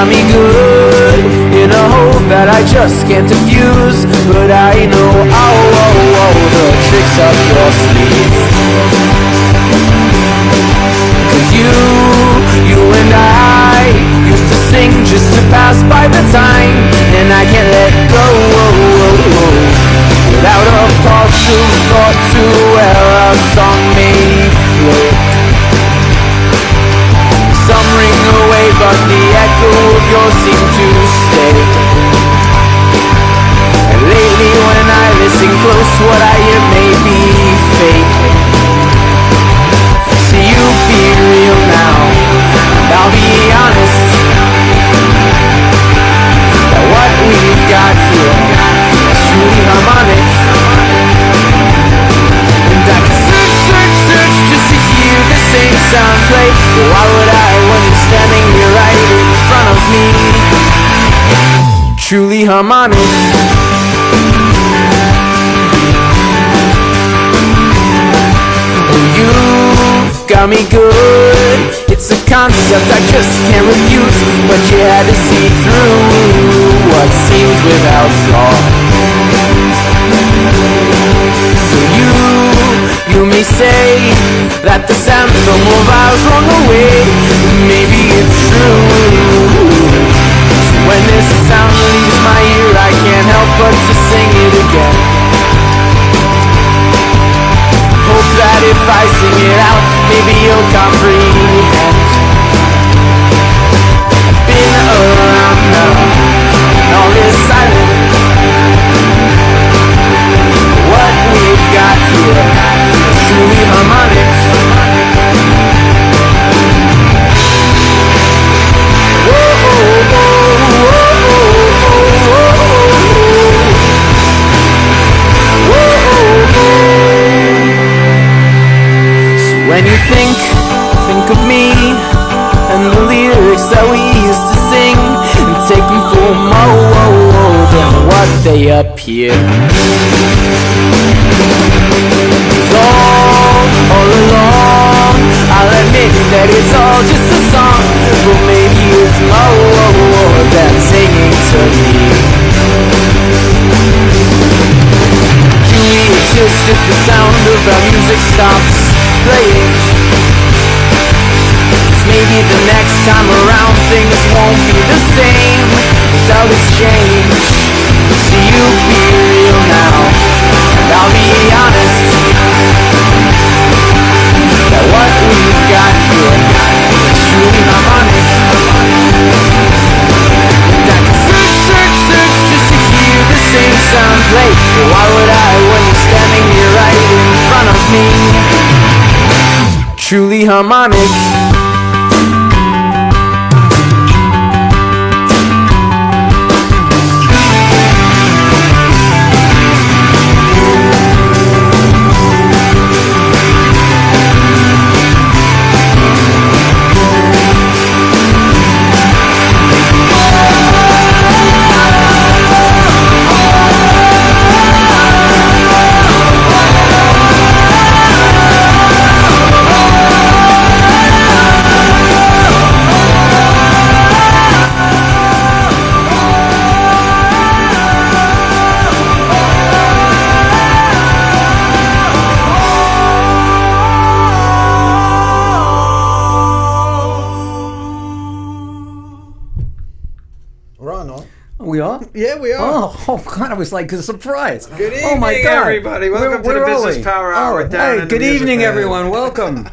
got me good in a hole that I just can't diffuse. But I know, the tricks up your sleeve. 'Cause you and I used to sing just to pass by the time, and I can't let go without a pulse of thought to where our song may float. Some ring away, but the echo of yours seem to stay. And lately when I listen close, what I hear may be fake. See, you be real now, and I'll be honest, that what we've got here is truly harmonic. And I can search just to hear the same sound play. But why would I when you're standing here right in front of me? Truly harmonic. You've got me good. It's a concept I just can't refuse, but you had to see through what seemed without flaw. So you may say that this anthem of ours wrong away. Maybe it's true. So when this sound leaves my ear, I can't help but to sing it again. Hope that if I sing it out, maybe you'll comprehend. I've been around now, and all is silent. What we've got here is truly harmonic. When you think of me and the lyrics that we used to sing, and take them for more than what they appear. 'Cause all along, I'll admit that it's all just a song, but maybe it's more than singing to me. Do we exist if the sound of our music stops playing? 'Cause maybe the next time around things won't be the same without exchange. See, you be real now, and I'll be honest, that what we've got here is truly harmonic. And I can search just to hear the same sound play. But why would I when you're standing here right in front of me? Truly harmonic. We are? Yeah, we are. Oh God, I was like a surprise. Good evening, oh my God. everybody. Welcome to the Business Power Hour with Darren and good the evening, Music everyone. Welcome.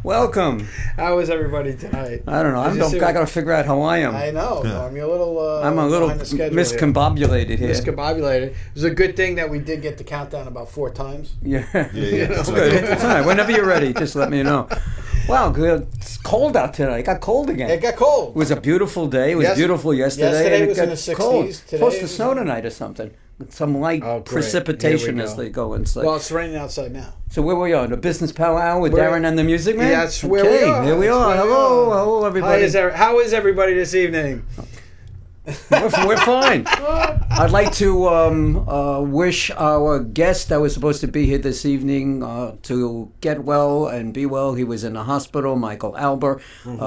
Welcome. How is everybody tonight? I don't know. I got to figure out how I am. I know. Yeah. I'm a little miscombobulated here. Miscombobulated. It was a good thing that we did get the countdown about 4 times. Yeah. It's good. It's all right. Whenever you're ready, just let me know. Wow, good. It's cold out today. It got cold again. It got cold. It was a beautiful day. It was beautiful yesterday. Yesterday was in the 60s. Cold. Today supposed to snow tonight or something. Some light precipitation as they go inside. Well, it's raining outside now. So where we are? The Business Power Hour with Darren and the Music Man? That's where we are. Here we are. Hello, everybody. How is everybody this evening? We're fine. I'd like to wish our guest that was supposed to be here this evening to get well and be well. He was in the hospital, Michael Alber.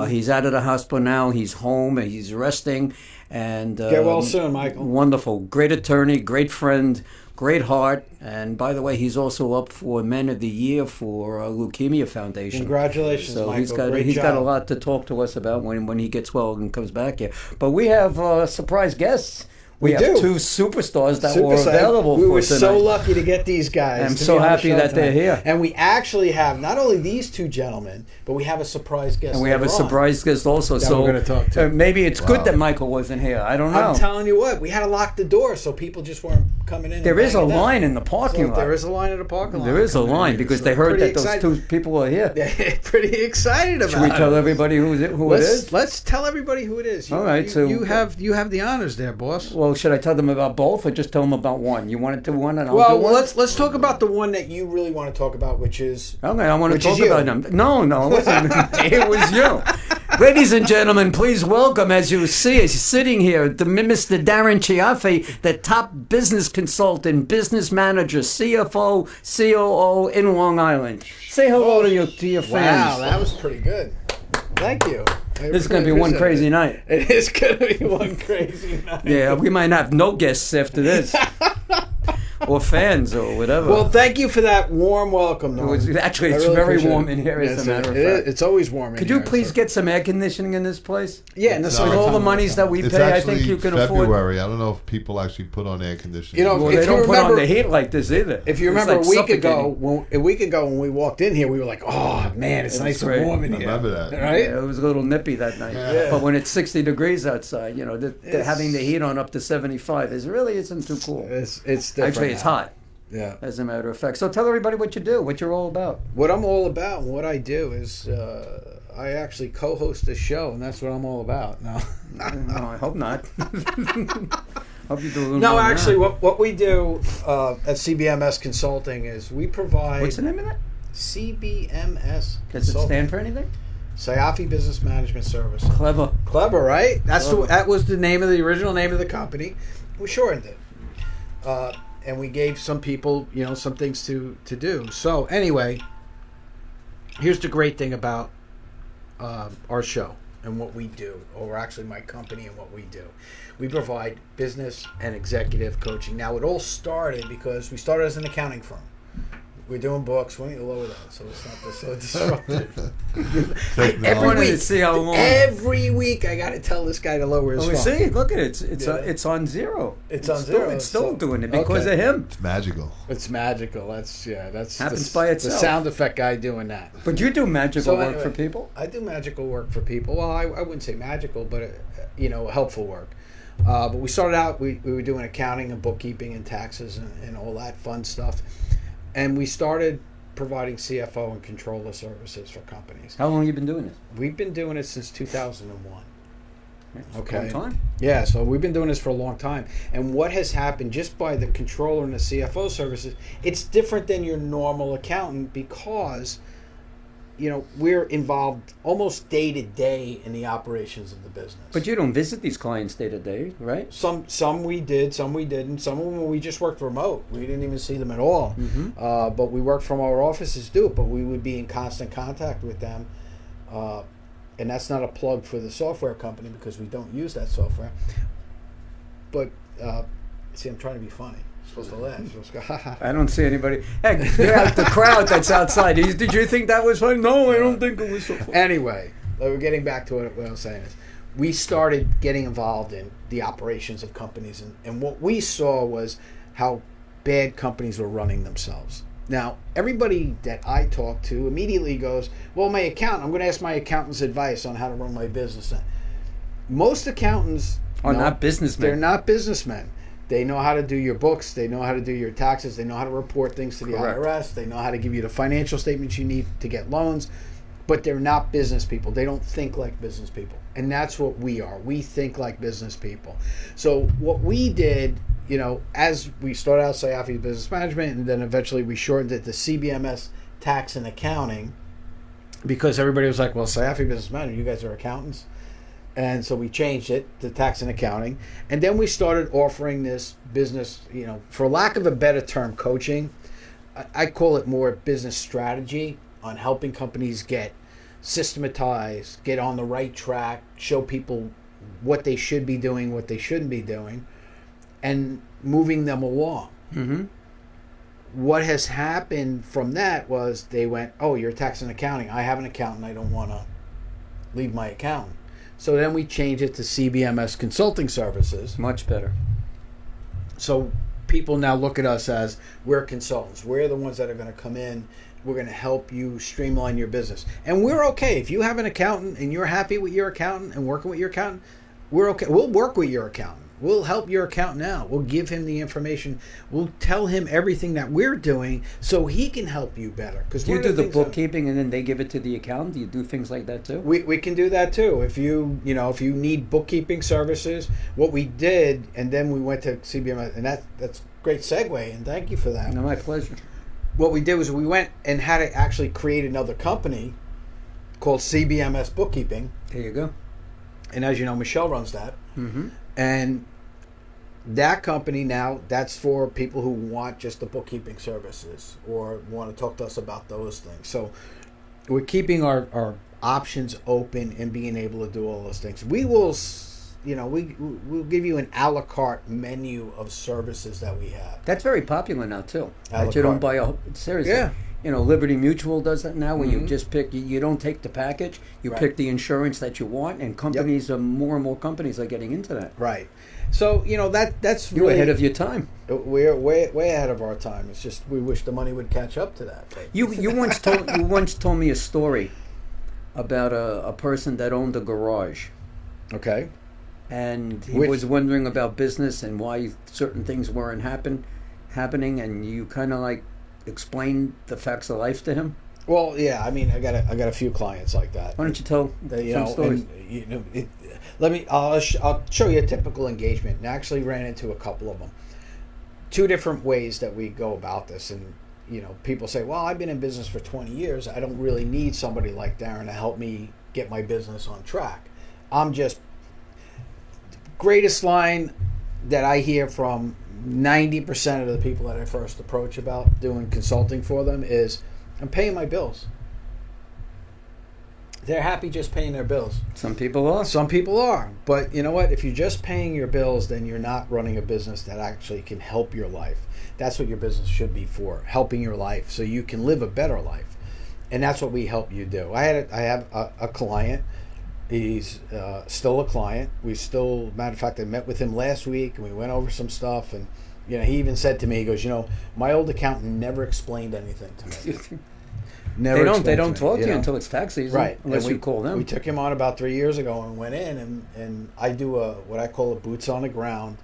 He's out of the hospital now. He's home and he's resting. And Get well soon, Michael. Wonderful. Great attorney, great friend, great heart. And by the way, he's also up for Men of the Year for Leukemia Foundation. Congratulations, so Michael. He's got a lot to talk to us about when he gets well and comes back here. But we have surprise guests. We have do. two superstars that were available for tonight. We were so lucky to get these guys. I'm so happy that they're here. And we actually have not only these two gentlemen, but we have a surprise guest. And we have a surprise guest also. That So we're gonna talk to. Maybe it's good that Michael wasn't here. I don't know. I'm telling you what, we had to lock the door so people just weren't coming in. There is a line in the parking lot. There is a line in the parking lot. There is a line because they heard that those two people are here. They're pretty excited about it. Should we tell everybody who it is? Let's tell everybody who it is. All right. So you have the honors there, boss. Well, should I tell them about both or just tell them about one? You want to do one and I'll do one? Let's talk about the one that you really want to talk about, which is... Okay, I want to talk about them. No, it wasn't. It was you. Ladies and gentlemen, please welcome, as you see, is sitting here, the Mr. Darren Chiaffe, the top business consultant, business manager, CFO, COO in Long Island. Say hello to your fans. Wow, that was pretty good. Thank you. This is going to be one crazy night. It is going to be one crazy night. Yeah, we might have no guests after this. Or fans or whatever. Well, thank you for that warm welcome, Norm. It's very warm in here, as a matter of fact. It's always warm in here. Could you please get some air conditioning in this place? Yeah, with all the monies that we pay, I think you can afford. February. I don't know if people actually put on air conditioning. Well, they don't put on the heat like this either. If you remember a week ago when we walked in here, we were like, "Oh man, it's nice and warm in here." I remember that, right? Yeah, it was a little nippy that night. Yeah. But when it's 60 degrees outside, having the heat on up to 75 isn't too cool. It's different. Actually, it's hot. Yeah. As a matter of fact. So tell everybody what you do, what you're all about. What I'm all about and what I do is I actually co-host a show, and that's what I'm all about. No, I hope not. Hope you do a little No, more actually, what we do at CBMS Consulting is we provide... What's the name of that? CBMS Does it stand for anything? Savelli Business Management Service. Clever, right? That was the original name of the company. We shortened it. And we gave some people, some things to do. So anyway, here's the great thing about our show and what we do, or actually my company and what we do. We provide business and executive coaching. Now, it all started because we started as an accounting firm. We're doing books. Why don't you lower that so it's not so disruptive? Every week I got to tell this guy to lower his phone. See, look at it. It's on zero. It's on zero. It's still doing it because of him. It's magical. It's magical. That's happens by itself. The sound effect guy doing that. But you do magical work for people. I do magical work for people. Well, I wouldn't say magical, but helpful work. But we started out. We were doing accounting and bookkeeping and taxes and all that fun stuff. And we started providing CFO and controller services for companies. How long have you been doing this? We've been doing it since 2001. Okay. Long time? Yeah, so we've been doing this for a long time. And what has happened just by the controller and the CFO services, it's different than your normal accountant because, we're involved almost day to day in the operations of the business. But you don't visit these clients day to day, right? Some we did, some we didn't. Some of them we just worked remote. We didn't even see them at all. Mm-hmm. But we worked from our offices too. But we would be in constant contact with them. And that's not a plug for the software company because we don't use that software. But see, I'm trying to be funny. Supposed to laugh. Supposed to go, ha, ha. I don't see anybody. Hey, the crowd that's outside. Did you think that was funny? No, I don't think it was so funny. Anyway, we're getting back to what I'm saying is, we started getting involved in the operations of companies, and what we saw was how bad companies were running themselves. Now, everybody that I talk to immediately goes, well, my accountant, I'm going to ask my accountant's advice on how to run my business. Most accountants are not businessmen. They're not businessmen. They know how to do your books. They know how to do your taxes. They know how to report things to the IRS. They know how to give you the financial statements you need to get loans. But they're not business people. They don't think like business people. And that's what we are. We think like business people. So what we did, as we started out Savelli Business Management, and then eventually we shortened it to CBMS Tax and Accounting, because everybody was like, well, Savelli Business Management, you guys are accountants. And so we changed it to tax and accounting. And then we started offering this business, for lack of a better term, coaching. I call it more business strategy on helping companies get systematized, get on the right track, show people what they should be doing, what they shouldn't be doing, and moving them along. Mm-hmm. What has happened from that was they went, oh, you're tax and accounting. I have an accountant. I don't want to leave my accountant. So then we changed it to CBMS Consulting Services. Much better. So people now look at us as we're consultants. We're the ones that are going to come in. We're going to help you streamline your business. And we're okay. If you have an accountant and you're happy with your accountant and working with your accountant, we're okay. We'll work with your accountant. We'll help your accountant out. We'll give him the information. We'll tell him everything that we're doing so he can help you better. Do you do the bookkeeping and then they give it to the accountant? Do you do things like that too? We can do that too. If you need bookkeeping services, what we did, and then we went to CBMS, and that's a great segue, and thank you for that. No, my pleasure. What we did was we went and had to actually create another company called CBMS Bookkeeping. There you go. And as you know, Michelle runs that. Mm-hmm. And that company now, that's for people who want just the bookkeeping services or want to talk to us about those things. So we're keeping our options open and being able to do all those things. We will, we'll give you an a la carte menu of services that we have. That's very popular now too. That you don't buy seriously. Yeah. Liberty Mutual does that now, where you just pick. You don't take the package. You pick the insurance that you want, and companies more and more companies are getting into that. Right. So that's you're really ahead of your time. We're way ahead of our time. It's just we wish the money would catch up to that. But. You once told me a story about a person that owned a garage. Okay. And he was wondering about business and why certain things weren't happening, and you kind of like explained the facts of life to him. Well, yeah. I mean, I got a few clients like that. Why don't you tell some stories? I'll show you a typical engagement. And I actually ran into a couple of them. Two different ways that we go about this, and people say, "Well, I've been in business for 20 years. I don't really need somebody like Darren to help me get my business on track. I'm just." Greatest line that I hear from 90% of the people that I first approach about doing consulting for them is, I'm paying my bills. They're happy just paying their bills. Some people are. Some people are. But you know what? If you're just paying your bills, then you're not running a business that actually can help your life. That's what your business should be for, helping your life so you can live a better life. And that's what we help you do. I have a client. He's still a client. Matter of fact, I met with him last week and we went over some stuff. And he even said to me, he goes, my old accountant never explained anything to me. They don't talk to you until it's tax season, right? Unless you call them. We took him on about 3 years ago and went in and I do what I call a boots on the ground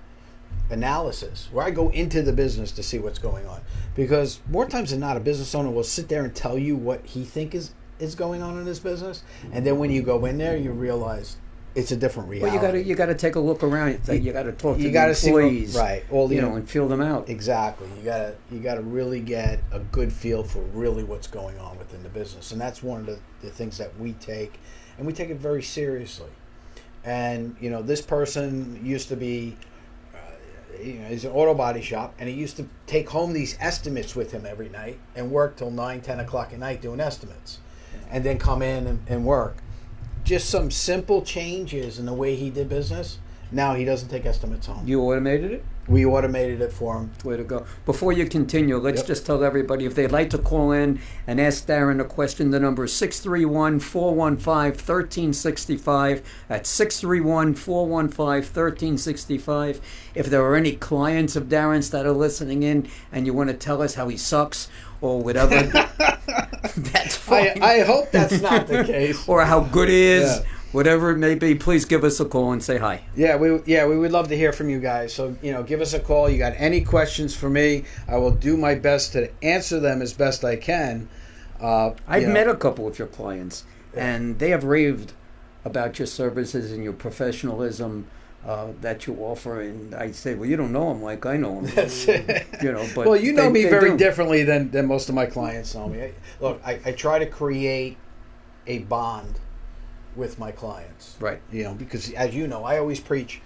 analysis, where I go into the business to see what's going on. Because more times than not, a business owner will sit there and tell you what he thinks is going on in his business, and then when you go in there, you realize it's a different reality. Well, you got to take a look around. You got to talk to the See employees, right? And feel them out. Exactly. You got to really get a good feel for really what's going on within the business, and that's one of the things that we take, and we take it very seriously. And this person used to be, he's an auto body shop, and he used to take home these estimates with him every night and work till 9-10 o'clock at night doing estimates, and then come in and work. Just some simple changes in the way he did business. Now he doesn't take estimates home. You automated it? We automated it for him. Way to go. Before you continue, let's just tell everybody, if they'd like to call in and ask Darren a question, the number is 631-415-1365. That's 631-415-1365. If there are any clients of Darren's that are listening in and you want to tell us how he sucks or whatever, that's fine. I hope that's not the case. Or how good he is. Yeah. Whatever it may be, please give us a call and say hi. Yeah, we would love to hear from you guys. So, give us a call. You got any questions for me, I will do my best to answer them as best I can. I've met a couple of your clients, and they have raved about your services and your professionalism that you offer. And I say, well, you don't know them like I know them. That's it. But well, you know me very differently than most of my clients know me. Look, I try to create a bond with my clients. Right. You know, because as you know, I always preach,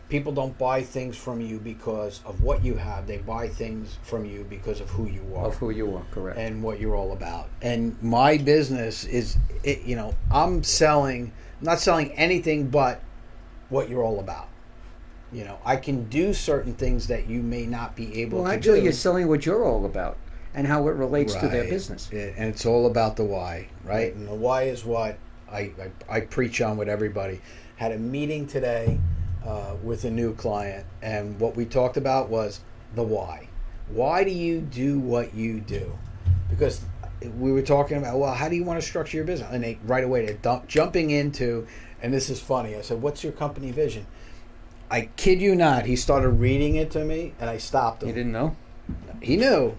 people don't buy things from you because of what you have. They buy things from you because of who you are. Of who you are, correct. And what you're all about. And my business is, you know, I'm not selling anything but what you're all about. You know, I can do certain things that you may not be able to do. Well, actually, you're selling what you're all about and how it relates to their business. And it's all about the why, right? And the why is what I preach on with everybody. Had a meeting today with a new client, and what we talked about was the why. Why do you do what you do? Because we were talking about, well, how do you want to structure your business? And they right away they're jumping into, and this is funny. I said, "What's your company vision?" I kid you not, he started reading it to me, and I stopped him. You didn't know? He knew.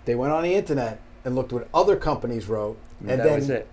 They went on the internet and looked what other companies wrote, and then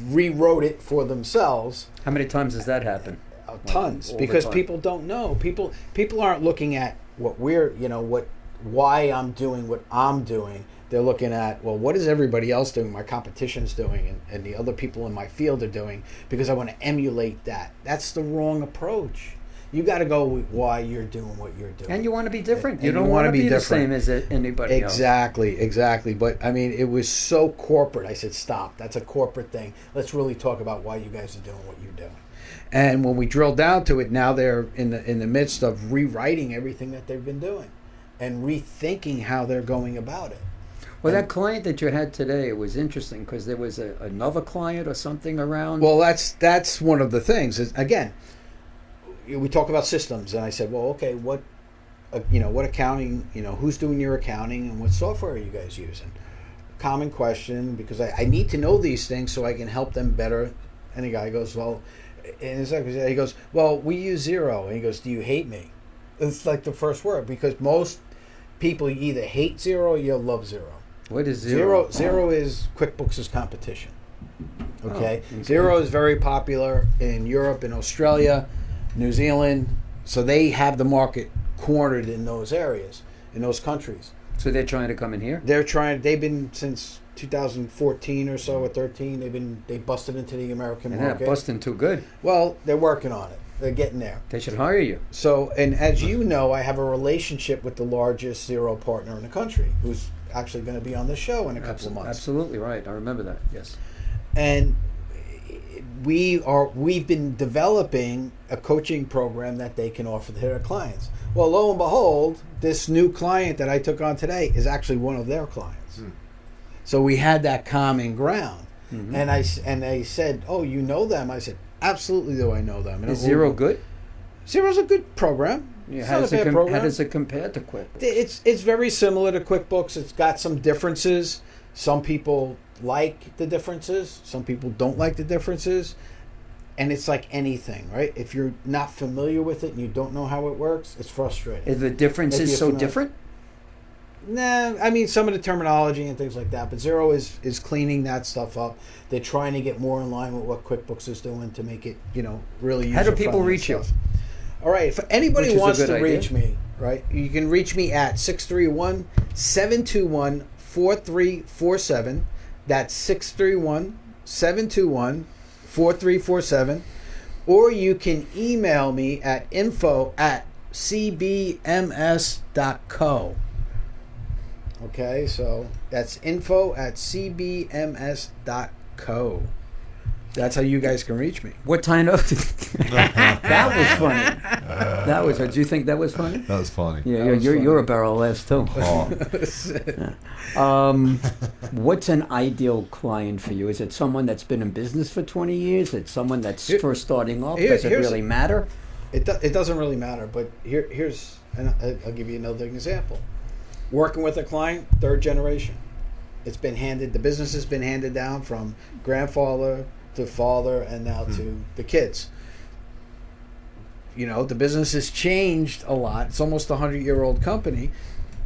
rewrote it for themselves. How many times does that happen? Tons, because people don't know. People aren't looking at what why I'm doing what I'm doing. They're looking at, well, what is everybody else doing? My competition's doing, and the other people in my field are doing, because I want to emulate that. That's the wrong approach. You got to go with why you're doing what you're doing. And you want to be different. You And don't want to be the different. same as anybody else. Exactly. But, I mean, it was so corporate. I said, stop. That's a corporate thing. Let's really talk about why you guys are doing what you're doing. And when we drill down to it, now they're in the midst of rewriting everything that they've been doing and rethinking how they're going about it. Well, that client that you had today was interesting because there was another client or something around. Well, that's one of the things. Again, we talk about systems, and I said, well, okay, what accounting, who's doing your accounting, and what software are you guys using? Common question, because I need to know these things so I can help them better. And the guy goes, well, and he goes, well, we use Xero. And he goes, do you hate me? It's like the first word, because most people either hate Xero or you love Xero. What is Xero? Xero is QuickBooks' competition. Okay? Oh, okay. Xero is very popular in Europe and Australia, New Zealand, so they have the market cornered in those areas, in those countries. So they're trying to come in here? They've been since 2014 or so, or 13, they busted into the American And market. they're busting too good. Well, they're working on it. They're getting there. They should hire you. So, and as you know, I have a relationship with the largest Xero partner in the country, who's actually going to be on the show in a couple of months. Absolutely right. I remember that. Yes. And we've been developing a coaching program that they can offer to their clients. Well, lo and behold, this new client that I took on today is actually one of their clients. So we had that common ground. Mm-hmm. And they said, "Oh, you know them?" I said, "Absolutely, do I know them?" And is Xero good? Xero's a good program. Yeah, how does it compare to QuickBooks? It's very similar to QuickBooks. It's got some differences. Some people like the differences. Some people don't like the differences. And it's like anything, right? If you're not familiar with it and you don't know how it works, it's frustrating. Is the differences so different? Nah, I mean, some of the terminology and things like that. But Xero is cleaning that stuff up. They're trying to get more in line with what QuickBooks is doing to make it, really user-friendly. How do people reach you? All right, if anybody wants to reach me, right, you can reach me at 631-721-4347. That's 631-721-4347. Or you can email me at info@cbms.co. Okay, so that's info@cbms.co. That's how you guys can reach me. What kind of... That was funny. Do you think that was funny? That was funny. Yeah, you're a barrel of laughs too. Oh. What's an ideal client for you? Is it someone that's been in business for 20 years? Is it someone that's first starting off? Does it really matter? It doesn't really matter, but here's, and I'll give you another example. Working with a client, third generation. The business has been handed down from grandfather to father and now to the kids. The business has changed a lot. It's almost a 100-year-old company,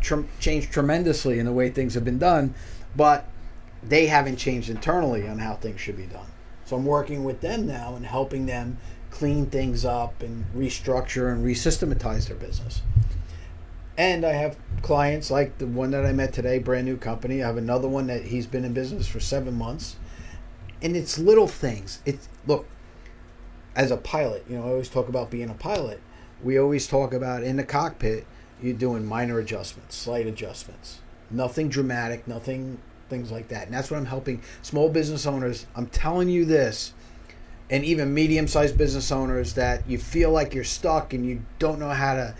changed tremendously in the way things have been done, but they haven't changed internally on how things should be done. So I'm working with them now and helping them clean things up and restructure and resystematize their business. And I have clients like the one that I met today, brand new company. I have another one that he's been in business for 7 months. And it's little things. Look, as a pilot, I always talk about being a pilot. We always talk about in the cockpit, you're doing minor adjustments, slight adjustments. Nothing dramatic, nothing, things like that. And that's what I'm helping small business owners. I'm telling you this, and even medium-sized business owners that you feel like you're stuck and you don't know how to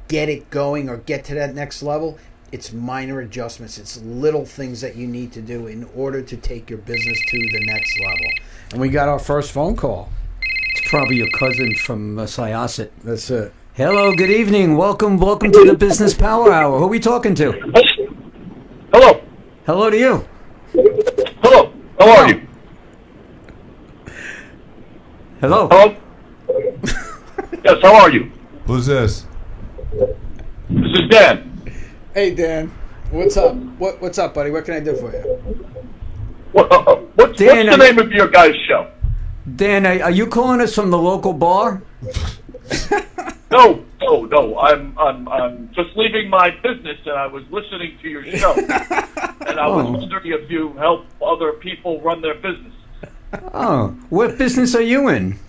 get it going or get to that next level. It's minor adjustments. It's little things that you need to do in order to take your business to the next level. And we got our first phone call. It's probably your cousin from Syosset. That's it. Hello, good evening. Welcome to the Business Power Hour. Who are we talking to? Hello. Hello to you. Hello. How are you? Hello. Hello. Yes. How are you? Who's this? This is Dan. Hey, Dan. What's up? What's up, buddy? What can I do for you? What's Dan, the name of your guys' show? Dan, are you calling us from the local bar? No. I'm just leaving my business, and I was listening to your show, and I was wondering if you help other people run their business. Oh, what business are you in?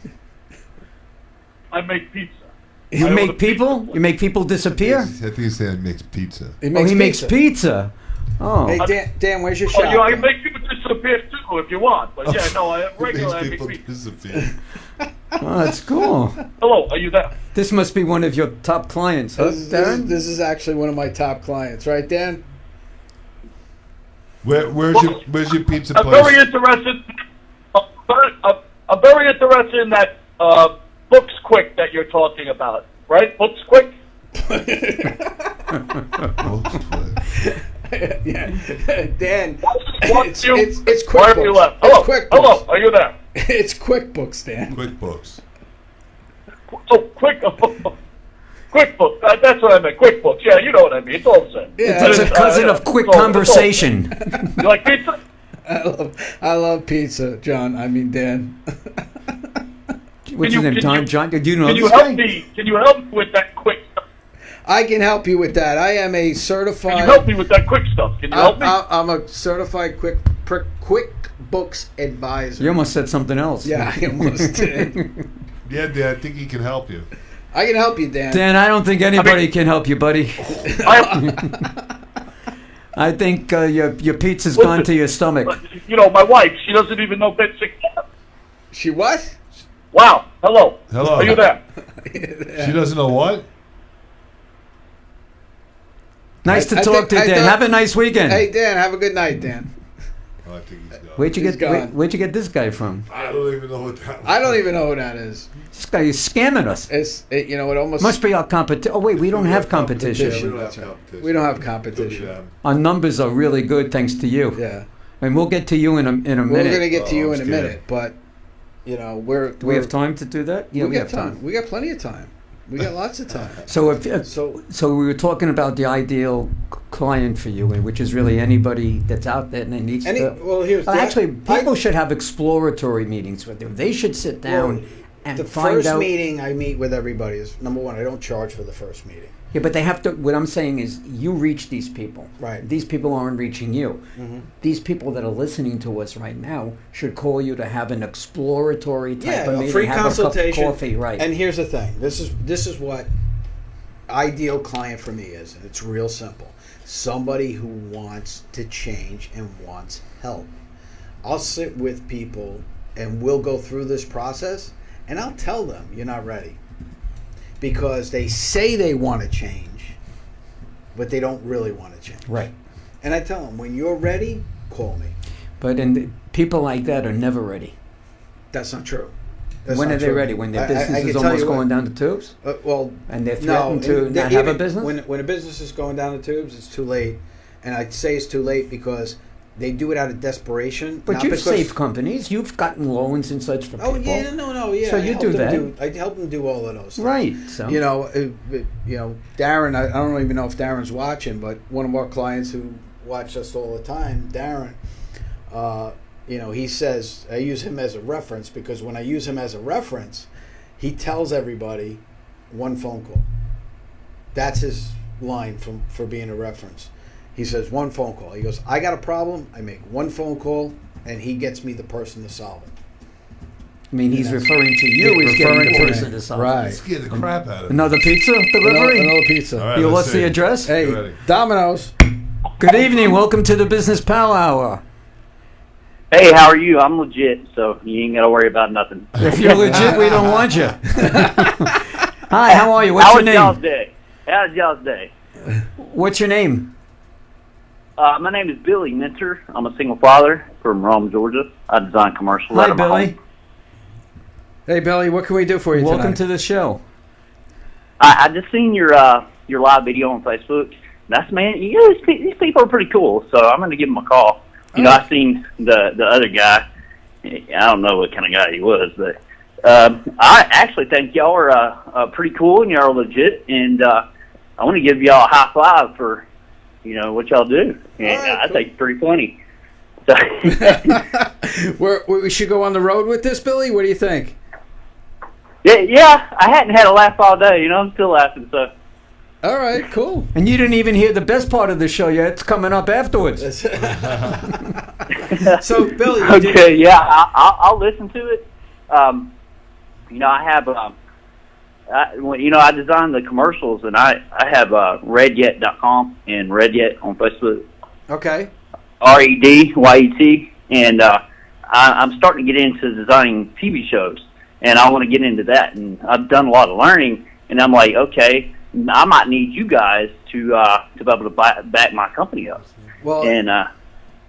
I make pizza. You make people? You make people disappear? I think he said he makes pizza. He makes pizza. Oh. Hey, Dan, where's your shop? I can make people disappear too if you want, but yeah, no, I regularly Makes make people pizza. disappear. Oh, that's cool. Hello, are you there? This must be one of your top clients, huh, Darren? This is actually one of my top clients, right, Dan? Where's your pizza I'm place? very interested. I'm very interested in that Books Quick that you're talking about, right? Books Quick. Yeah, Dan. What's It's Why have you QuickBooks. left? It's Hello, QuickBooks. hello. Are you there? It's QuickBooks, Dan. QuickBooks. Oh, QuickBooks. That's what I meant. QuickBooks. Yeah, you know what I mean. It's all the same. Yeah. It's a cousin of Quick it's all- Conversation. You like pizza? I love pizza, John. I mean, Dan. What's his name? John? Do you know Can you this help guy? me? Can you help me with that quick stuff? I can help you with that. I am a Can you certified. help me with that quick stuff? Can you help me? I'm a certified QuickBooks advisor. You almost said something else. Yeah, I almost did. Yeah, Dad, I think he can help you. I can help you, Dan. Dan, I don't think anybody can help you, buddy. I think your pizza's gone to your stomach. You know, my wife, she doesn't even know basic. She what? Wow. Hello. Hello. Are you there? She doesn't know what? Nice to I talk think- to you, I Dan. thought- Have a nice weekend. Hey, Dan, have a good night, Dan. Oh, I think he's gone. Where'd you He's get gone. where'd you get this guy from? I don't even know what that was. I don't even know who that is. This guy is scamming us. It almost Must be our competition. Oh wait, we don't have Yeah, competition. we don't That's have right. competition. We don't have Go to competition. them. Our numbers are really good thanks to you. Yeah, And we'll get to you in a we're minute. gonna get to you Oh, in a I'm scared. minute, but Do we have time to do that? Yeah, we got time. We got plenty of time. We got lots of time. So if So so we were talking about the ideal client for you, which is really anybody that's out there and they needs to. well, here's Actually, people should have exploratory meetings with them. They should sit down and the find first out. meeting I meet with everybody is number one. I don't charge for the first meeting. Yeah, but they have to. What I'm saying is, you reach these people. Right. These people aren't reaching you. Mm-hmm. These people that are listening to us right now should call you to have an exploratory type of a meeting, free have consultation. a cup of coffee, right? And here's the thing. This is what ideal client for me is, and it's real simple. Somebody who wants to change and wants help. I'll sit with people and we'll go through this process, and I'll tell them you're not ready. Because they say they want to change, but they don't really want to change. Right. And I tell them, when you're ready, call me. But people like that are never ready. That's not true. That's When not are they true. ready? When their I business can is tell almost you what- going down the tubes? Well, And they're threatened to and not have a even business? When a business is going down the tubes, it's too late. And I'd say it's too late because they do it out of desperation. But not you've because, saved companies. You've gotten loans and such for people. Oh yeah, no, yeah. So I you help do them that. I help them do all of those things. Right. So Darren. I don't even know if Darren's watching, but one of our clients who watch us all the time, Darren. He says I use him as a reference because when I use him as a reference, he tells everybody one phone call. That's his line for being a reference. He says one phone call. He goes, I got a problem. I make one phone call, and he gets me the person to solve it. I mean, he's referring to you. He's referring to person to something. Right. Scared the crap out of me. Another pizza delivery? Another pizza. All right, You let's what's the see. address? Hey, Get ready. Domino's. Good evening. Welcome to the Business Pal Hour. Hey, how are you? I'm legit, so you ain't got to worry about nothing. If you're legit, we don't want you. Hi, how are you? What's How your was y'all's name? day? How's y'all's day? What's your name? My name is Billy Minter. I'm a single father from Rome, Georgia. I design commercials out Hi, of my Billy. home. Hey, Billy, what can we do for you Welcome tonight? to the show. I just seen your live video on Facebook. That's these people are pretty cool, so I'm going to give them a call. You know, I seen the other guy. I don't know what kind of guy he was, but I actually think y'all are pretty cool and y'all are legit, and I want to give y'all a high five for what y'all do. And right, I cool. think it's pretty funny. So, We should go on the road with this, Billy? What do you think? yeah, I hadn't had a laugh all day. I'm still laughing. So All right, cool. And you didn't even hear the best part of the show yet. It's coming up afterwards. So, Billy, you did- okay, yeah, I'll listen to it. I have I design the commercials, and I have redyet.com and Redyet on Facebook. okay. REDYET, and I'm starting to get into designing TV shows, and I want to get into that. And I've done a lot of learning, and I'm like, okay, I might need you guys to be able to back my company up. Well, And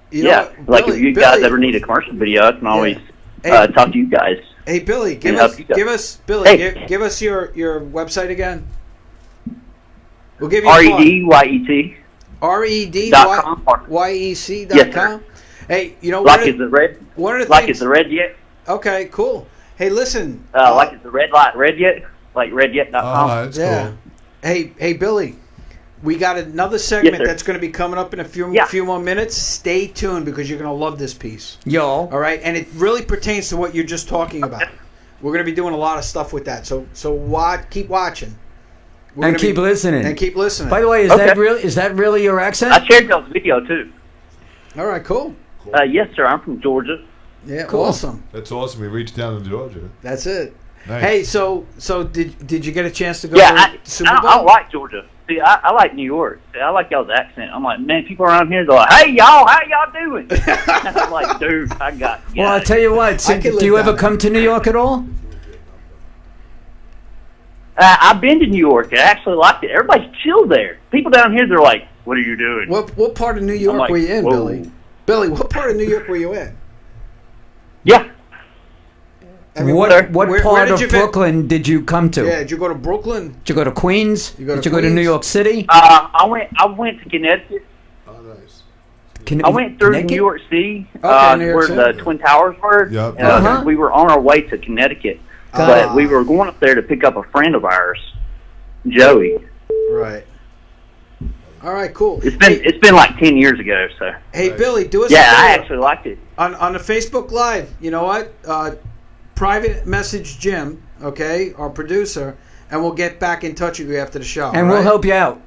you know yeah, what, like Billy, if you guys Billy- ever need a commercial video, I can always Hey. talk to you guys. Hey, Billy, give help us, you guys. give us your website again. We'll give you REDYET. REDYEC.com. Yes, sir. Hey, one Like of, it's the red. one of the Like things. it's the red yet. Okay, cool. Hey, listen. Like it's the red light red yet. Like redyet.com. Oh, that's yeah. cool. Hey, Billy. We got another segment sir. that's going to be coming up in a few Yeah. more minutes. Stay tuned because you're going to love this piece. Yo. All right, and it really pertains to what you're just talking about. We're going to be doing a lot of stuff with that. So keep watching. We're And gonna keep listening. And keep listening. By the way, is Okay. that really your accent? I shared y'all's video too. All right, cool. Yes, sir. I'm from Georgia. Yeah, Cool. awesome. That's awesome. We reached down to Georgia. That's it. Nice. Hey, so did you get a chance to go Yeah, to Super Bowl? I don't like Georgia. See, I like New York. See, I like y'all's accent. I'm like, man, people around here, they're like, hey, y'all, how y'all doing? I'm like, dude, I got you. Well, I'll tell you what. I can Do you live ever down come to New York at all? I've been to New York. I actually liked it. Everybody's chill there. People down here, they're like, what are you doing? What part of New York like, were you in, whoa. Billy? Billy, what part of New York were you in? Yeah. I mean, What where part did of you Brooklyn did you come to? Yeah, did you go to Brooklyn? Did you go to Queens? You go to Did you go to New Queens? York City? I went to Connecticut. Oh, nice. Can, I went through Connecticut? New York City, Okay, New York where City. the Twin Towers were. Yep. Uh-huh. We were on our way to Connecticut, but we were going up there to pick up a friend of ours, Joey. Right. All right, cool. It's been like 10 years ago, so Hey, Billy, do us yeah, a I favor. actually liked it. On the Facebook Live, you know what? Private message Jim, okay, our producer, and we'll get back in touch with you after the show. And all we'll right? help you out.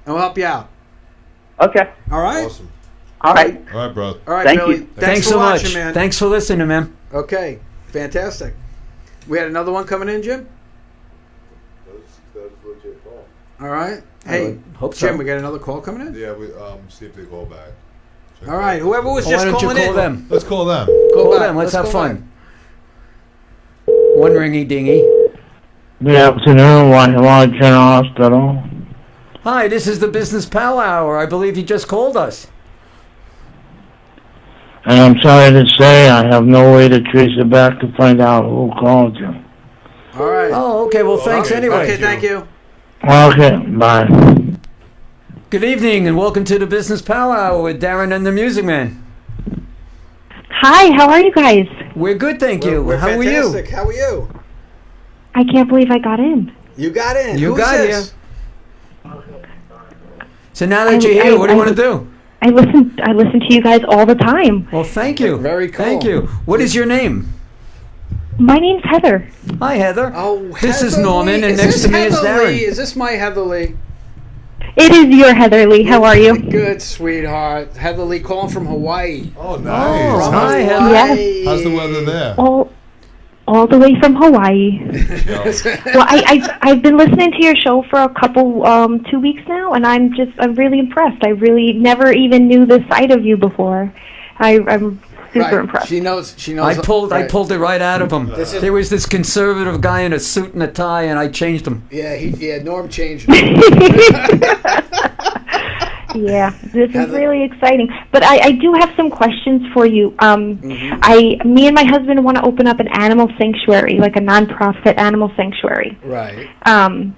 And we'll help you out. Okay, All right? Awesome. all right. All right, bro. All right, Thank Billy. you. Thanks for so watching, much. man. Thanks for listening, man. Okay, fantastic. We had another one coming in, Jim? That's legit call. All right. I Hey, would hope so. Jim, we got another call coming in? Yeah, we see if they call back. Check All right, that. whoever was Why just don't you calling call in. them? Let's call them. Call back. them. Let's have call fun. One ringy dingy. Good afternoon, Washington General Hospital. Hi, this is the Business Pal Hour. I believe you just called us. And I'm sorry to say I have no way to trace it back to find out who called you. All right. Oh, okay. Well, thanks okay, anyway. Okay, thank you. Okay, bye. Good evening and welcome to the Business Pal Hour with Darren and the Music Man. Hi, how are you guys? We're good, thank you. We're How are you? fantastic. How are you? I can't believe I got in. You got in. You Who's got this? So now that you're here, what do you want to do? I listen to you guys all the time. Well, thank you. Very cool. Thank you. What is your name? My name's Heather. Hi, Heather. Oh, This is Heather Norman, Lee. and next this to me is Heather Darren. Lee? Is this my Heather Lee? It is your Heather Lee. How are you? Good, sweetheart. Heather Lee calling from Hawaii. Oh, nice. Oh, hi, Hawaii. Heather. Yes. How's the weather there? Oh, all the way from Hawaii. Well, I've been listening to your show for a couple 2 weeks now, and I'm really impressed. I really never even knew this side of you before. I'm super impressed. She knows. I pulled it right out of him. There was this conservative guy in a suit and a tie, and I changed him. Yeah, Norm changed him. Yeah, this is really exciting. But I do have some questions for you. Me and my husband want to open up an animal sanctuary, like a nonprofit animal sanctuary. Right. And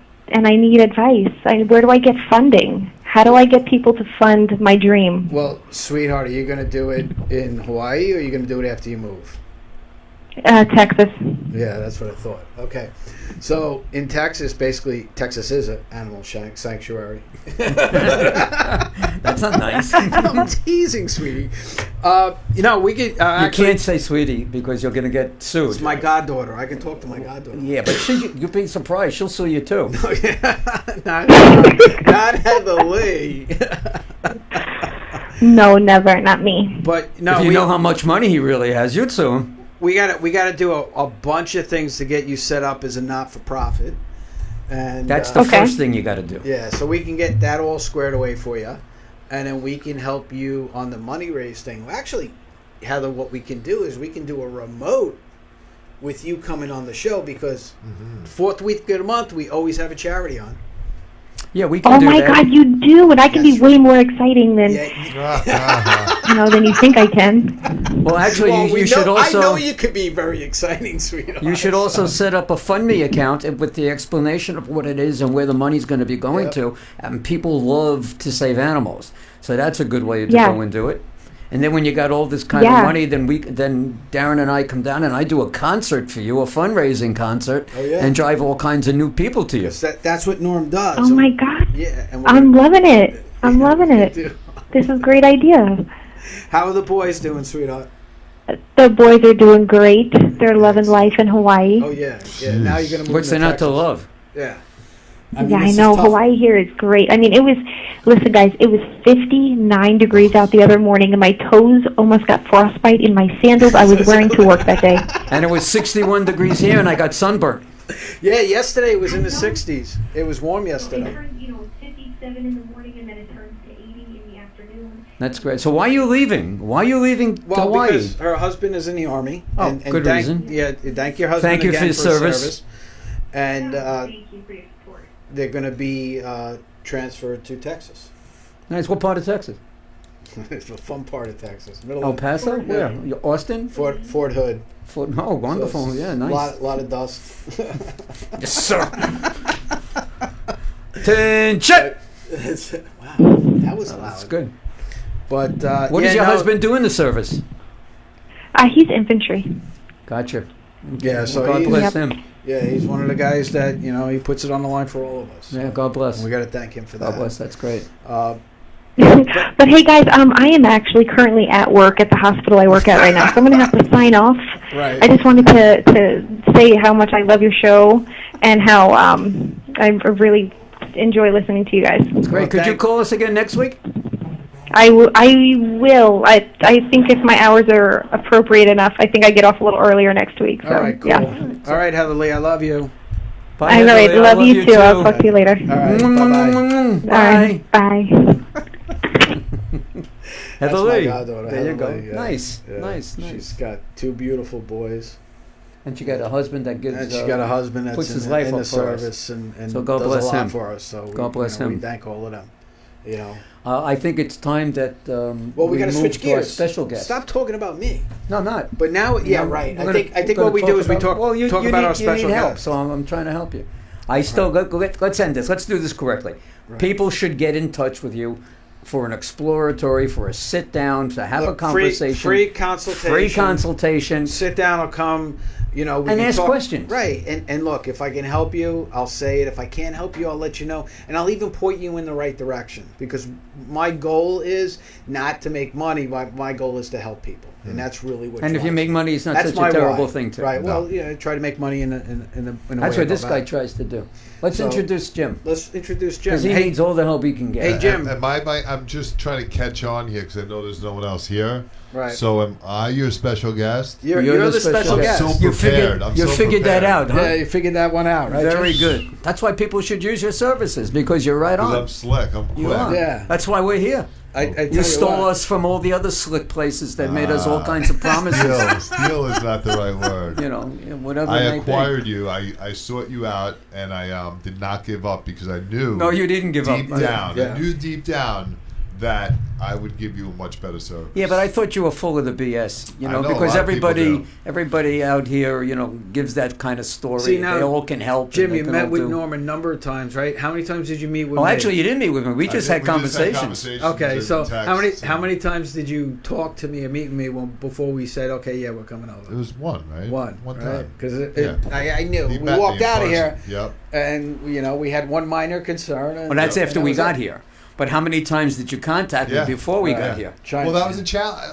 I need advice. Where do I get funding? How do I get people to fund my dream? Well, sweetheart, are you going to do it in Hawaii, or are you going to do it after you move? Texas. Yeah, that's what I thought. Okay. So, in Texas, basically, Texas is an animal sanctuary. That's not nice. I'm teasing, sweetie. We could... you can't say sweetie because you're going to get sued. It's my goddaughter. I can talk to my goddaughter. Yeah, but you'd be surprised. She'll sue you, too. Not Heather Lee. No, never. Not me. But, no, if you know how much money he really has, you'd sue him. We got to do a bunch of things to get you set up as a not-for-profit, and that's the first thing you got to do. Yeah, so we can get that all squared away for you, and then we can help you on the money raise thing. Well, actually, Heather, what we can do is we can do a remote with you coming on the show because fourth week of the month we always have a charity on. Yeah, we can do that. Oh my God, you do, and I can be way more exciting than than you think I can. Well, actually, you should also. I know you could be very exciting, sweetheart. You should also set up a Fund Me account with the explanation of what it is and where the money's going to be going to. And people love to save animals, so that's a good way to go and do it. And then when you got all this kind of money, then Darren and I come down and I do a concert for you, a fundraising concert, and drive all kinds of new people to you. That's what Norm does. Oh my God! Yeah, I'm loving it. I'm loving it. This is a great idea. How are the boys doing, sweetheart? The boys are doing great. They're loving life in Hawaii. Oh yeah. Now you're gonna move. What's there not to love? Yeah. I know. Hawaii here is great. I mean, listen guys, it was 59 degrees out the other morning and my toes almost got frostbite in my sandals I was wearing to work that day. And it was 61 degrees here and I got sunburned. Yeah, yesterday it was in the 60s. It was warm yesterday. It turned, 57 in the morning and then it turns to 80 in the afternoon. That's great. So why are you leaving? Why are you leaving Hawaii? Because her husband is in the Army. Oh, good reason. Yeah, thank your husband Thank you again for your service. And thank you for your support. They're going to be transferred to Texas. Nice. What part of Texas? It's a fun part of Texas. El Paso? Where? Austin? Fort Hood. Oh, wonderful. So yeah, nice. Lot of dust. Yes, sir. Attention! Wow, that was loud. That's good. But what does your husband do in the service? He's infantry. Gotcha. Yeah, so God bless him. Yeah, he's one of the guys that he puts it on the line for all of us. Yeah, God bless. And we got to thank him for that. God bless. That's great. But hey guys, I am actually currently at work at the hospital I work at right now, so I'm going to have to sign off. Right. I just wanted to say how much I love your show and how I really enjoy listening to you guys. That's great. Could you call us again next week? I will. I think if my hours are appropriate enough, I think I get off a little earlier next week. So, all right, cool. Yeah. All right, Heather Lee, I love you. Bye, All right, Heather Lee. love you too. I'll talk to you later. All right, bye-bye. All right, bye. Heather That's my Lee. goddaughter, There you Heather go. Lee, yeah. Nice. Yeah. Nice. She's got two beautiful boys. And she got a husband that gives. And she got a husband that's puts his in life the up for us. service and So God does bless a lot him. for us. So God bless him. We thank all of them. I think it's time that well, we got to move switch to our gears. special guest. Stop talking about me. No, not. But now, yeah, No, right. we're I think gonna what we do is we talk Well, you about need, our special you need help, guest. so I'm trying to help you. Let's end this. Let's do this correctly. Right. People should get in touch with you for an exploratory, for a sit down, to have a Look, conversation. Free consultation. Free consultation. Sit down or come. We And can ask talk. questions. Right. And look, if I can help you, I'll say it. If I can't help you, I'll let you know. And I'll even point you in the right direction. Because my goal is not to make money. My goal is to help people. And that's really what And if you drives make me. money, it's not That's such my a terrible why. thing to. Right. Well, try to make money in a That's way what this about guy it. tries to do. Let's So, introduce Jim. Let's introduce Jim. Because he needs all the help he can get. Hey, Jim. I'm just trying to catch on here because I know there's no one else here. Right. So am I your special guest? You're the special special guest. So You prepared. I'm so figured that prepared. out, huh? Yeah, you figured that one out, right? Very Jim? good. That's why people should use your services, because you're right Because on. I'm slick. I'm quick. You are. Yeah. That's why we're here. I tell You stole what. us from all the other slick places that made us all kinds of promises. Steal is not the right word. You know, whatever I it may acquired you. I sought you out, and I did not give up because I knew. No, you didn't give deep up. down. Yeah. I knew deep down that I would give you a much better service. Yeah, but I thought you were full of the BS, you I know, know, a because lot of people do. everybody out here, you know, gives that kind of story. See, now, they all can help. Jim, and they you can met all with do. Norman a number of times, right? How many times did you meet with Oh, me? actually, you didn't meet with me. We just had conversations. Okay, so text, how many times did you talk to me and meet me before we said, okay, yeah, we're coming over? It was one, right? One time. Because Yeah. I knew. He We met walked me in out of person. here, Yep. and you know we had one minor concern. And, Well, that's and after that we was got it. here. But how many times did you contact me Yeah. before we Right. got here? Well, that was a challenge.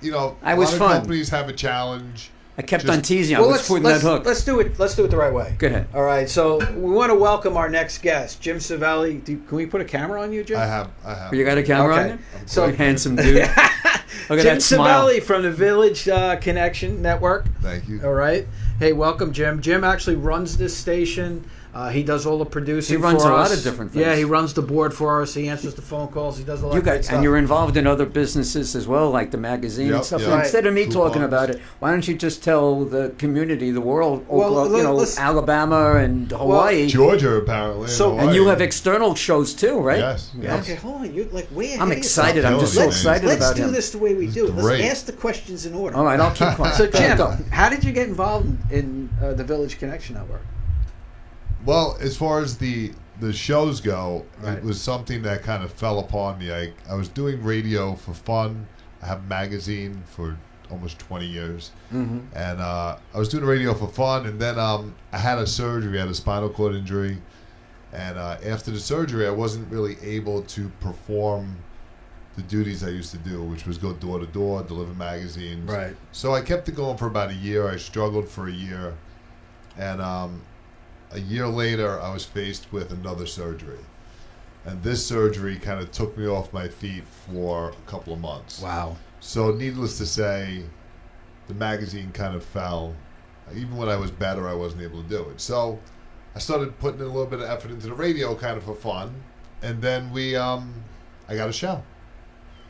You know, I a was lot fun. of companies have a challenge. I kept Just- on teasing you. Well, I was putting that hook. let's do it. Let's do it the right way. Go ahead. All right. So we want to welcome our next guest, Jim Savelli. Can we put a camera on you, Jim? I have. You got a camera Okay. on you? So- Big handsome dude. Look at Jim that smile. Savelli from the Village Connection Network. Thank you. All right. Hey, welcome, Jim. Jim actually runs this station. He does all the producing. He runs for a lot us. of different things. Yeah, he runs the board for us. He answers the phone calls. He does a lot You of great got, stuff. and you're involved in other businesses as well, like the magazine Yep, and stuff. yep. Instead of me Coupons. talking about it, why don't you just tell the community, the world, Well, you know, let's- Alabama and Hawaii, Georgia, apparently. So- and you have external shows too, right? Yes. Okay, hold on. You're like way ahead. I'm of excited. yourself. I'm just so Let's- excited Let's about do him. this the way we do it. great. Let's ask the questions in order. All right, I'll keep quiet. So, Jim, Go. how did you get involved in the Village Connection Network? Well, as far as the shows go, Right. it was something that kind of fell upon me. I was doing radio for fun. I have a magazine for almost 20 years. Mm-hmm. And I was doing radio for fun, and then I had a surgery. I had a spinal cord injury. And after the surgery, I wasn't really able to perform the duties I used to do, which was go door to door, deliver magazines. Right. So I kept it going for about a year. I struggled for a year. And a year later, I was faced with another surgery. And this surgery kind of took me off my feet for a couple of months. Wow. So needless to say, the magazine kind of fell. Even when I was better, I wasn't able to do it. So I started putting a little bit of effort into the radio kind of for fun. And then I got a show,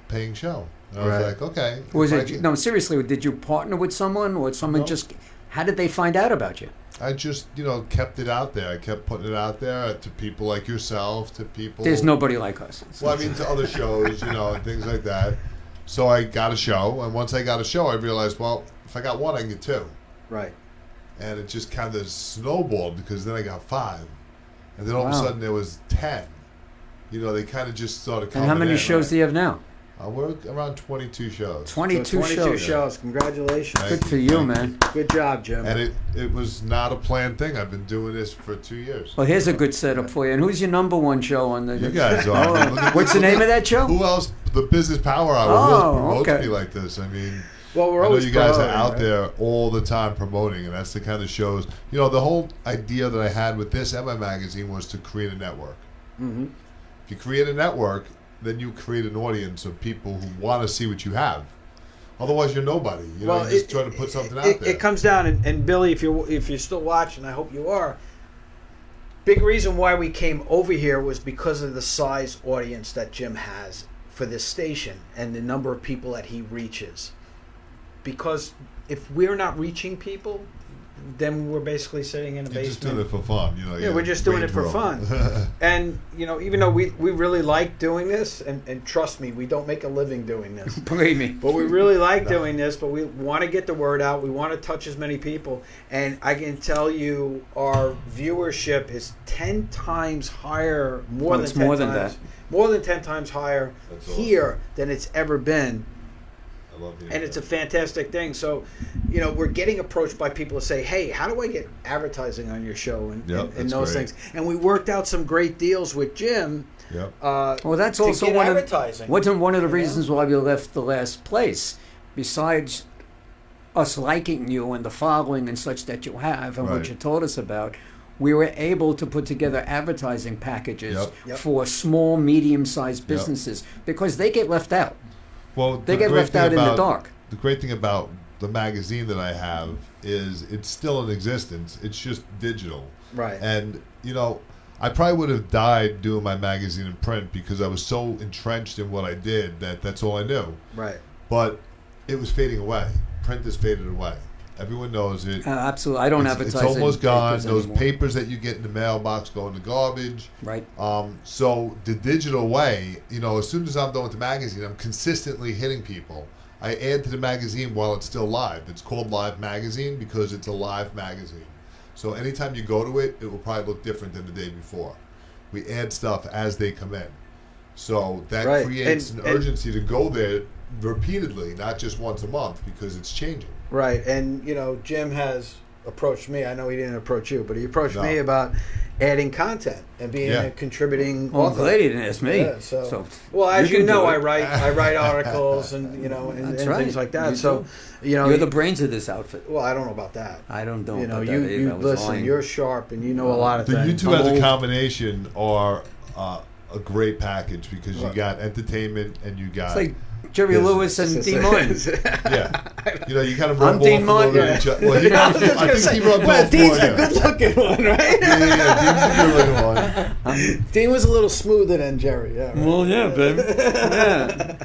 paying show. And I was Right. like, okay. Was if I it can- no? Seriously, did you partner with someone, or someone No. just? How did they find out about you? I just, kept it out there. I kept putting it out there to people like yourself, to people. There's nobody like us. Well, I mean, to other shows, and things like that. So I got a show, and once I got a show, I realized, well, if I got one, I can get two. Right. And it just kind of snowballed because then I got 5. And then all of a Wow. sudden there was 10. They kind of just started And coming how many in. shows do you have now? We're around 22 shows. 22 22 shows. shows. Congratulations. Thank Good for you, man. Good job, Jim. And it was not a planned thing. I've been doing this for 2 years. Well, here's a good setup for you. And who's your number one show on the? You guys are. Oh, I mean, what's the name of that show? Who else? The Business Power Hour. Oh, Who else promotes okay. me like this? I mean, well, we're I know always you guys are promoting, out right? there all the time promoting, and that's the kind of shows. The whole idea that I had with this and my magazine was to create a network. Mm-hmm. If you create a network, then you create an audience of people who want to see what you have. Otherwise, you're nobody. You're just trying to put something out there. It comes down, and Billy, if you're still watching, I hope you are. Big reason why we came over here was because of the size audience that Jim has for this station and the number of people that he reaches. Because if we're not reaching people, then we're basically sitting in a You're just basement. doing it for fun. Yeah, we're just doing it for fun. And, even though we really like doing this, and trust me, we don't make a living doing this. Believe me. But we really like doing this, but we want to get the word out. We want to touch as many people. And I can tell you our viewership is 10 times higher, more than 10 times. More than 10 times higher That's awesome. here than it's ever been. I love hearing And it's a that. fantastic thing. So, we're getting approached by people to say, hey, how do I get advertising on your show and, Yep, and that's those great. things? And we worked out some great deals with Jim. Yep. Well, that's to also get one advertising. wasn't one of the You know? reasons why we left the last place. Besides us liking you and the following and such that you have and Right. what you told us about, we were able to put together advertising packages Yep. for small, medium-sized businesses because they get left out. Well, They the get great left thing out in the about- dark. The great thing about the magazine that I have is it's still in existence. It's just digital. Right. And, I probably would have died doing my magazine in print because I was so entrenched in what I did that that's all I knew. Right. But it was fading away. Print has faded away. Everyone knows it. Absolutely. I don't advertise. It's almost gone. papers Those anymore. papers that you get in the mailbox go in the garbage. Right. So the digital way, as soon as I'm done with the magazine, I'm consistently hitting people. I add to the magazine while it's still live. It's called Live Magazine because it's a live magazine. So anytime you go to it, it will probably look different than the day before. We add stuff as they come in. So that Right. creates And- an urgency to go there repeatedly, not just once a month, because it's changing. Right. And, Jim has approached me. I know he didn't approach you, but he approached No. me about adding content and being Yeah. a contributing Well, I'm author. glad he didn't ask me. Yeah, so, So as you can know, do I it. write articles and That's and right. things like that. You So do. you know, You're the brains of this outfit. well, I don't know about that. I don't know You know, about you that either. I was listen. lying. You're sharp and you know a lot of The you things. two as a old. combination are a great package because you Right. got entertainment and you got It's like Jerry business. Lewis and Dean Martin. yeah. You kind of I'm rub Dean off a little Martin. bit each other. Well, he I was rubs- just I gonna think say, he rubbed well, off Dean's more, a yeah. good-looking one, right? Yeah, Dean's a good looking one. Dean was a little smoother than Jerry. Yeah. Right. Well, yeah, baby. Yeah.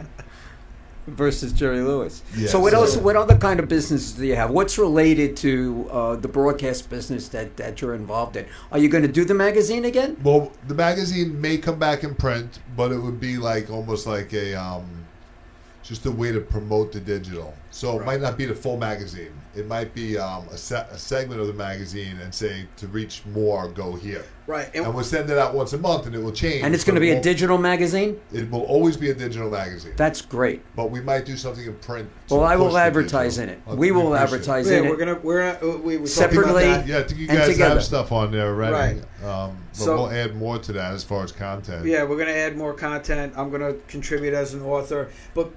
Versus Jerry Lewis. Yeah, so what so- else? What other kind of businesses do you have? What's related to the broadcast business that you're involved in? Are you going to do the magazine again? Well, the magazine may come back in print, but it would be like almost like a just a way to promote the digital. So it might not be the full magazine. It might be a segment of the magazine and say to reach more, go here. Right. And we'll send it out once a month, and it will change. And it's going to but be it a won't- digital magazine? It will always be a digital magazine. That's great. But we might do something in print. to Well, I push will the advertise digital. in it. Okay, We will appreciate it. advertise Yeah, in we're it. gonna we were Separately. talking about that. Yeah, I think you And guys together. have stuff on there already. Right. But So- we'll add more to that as far as content. Yeah, we're going to add more content. I'm going to contribute as an author. But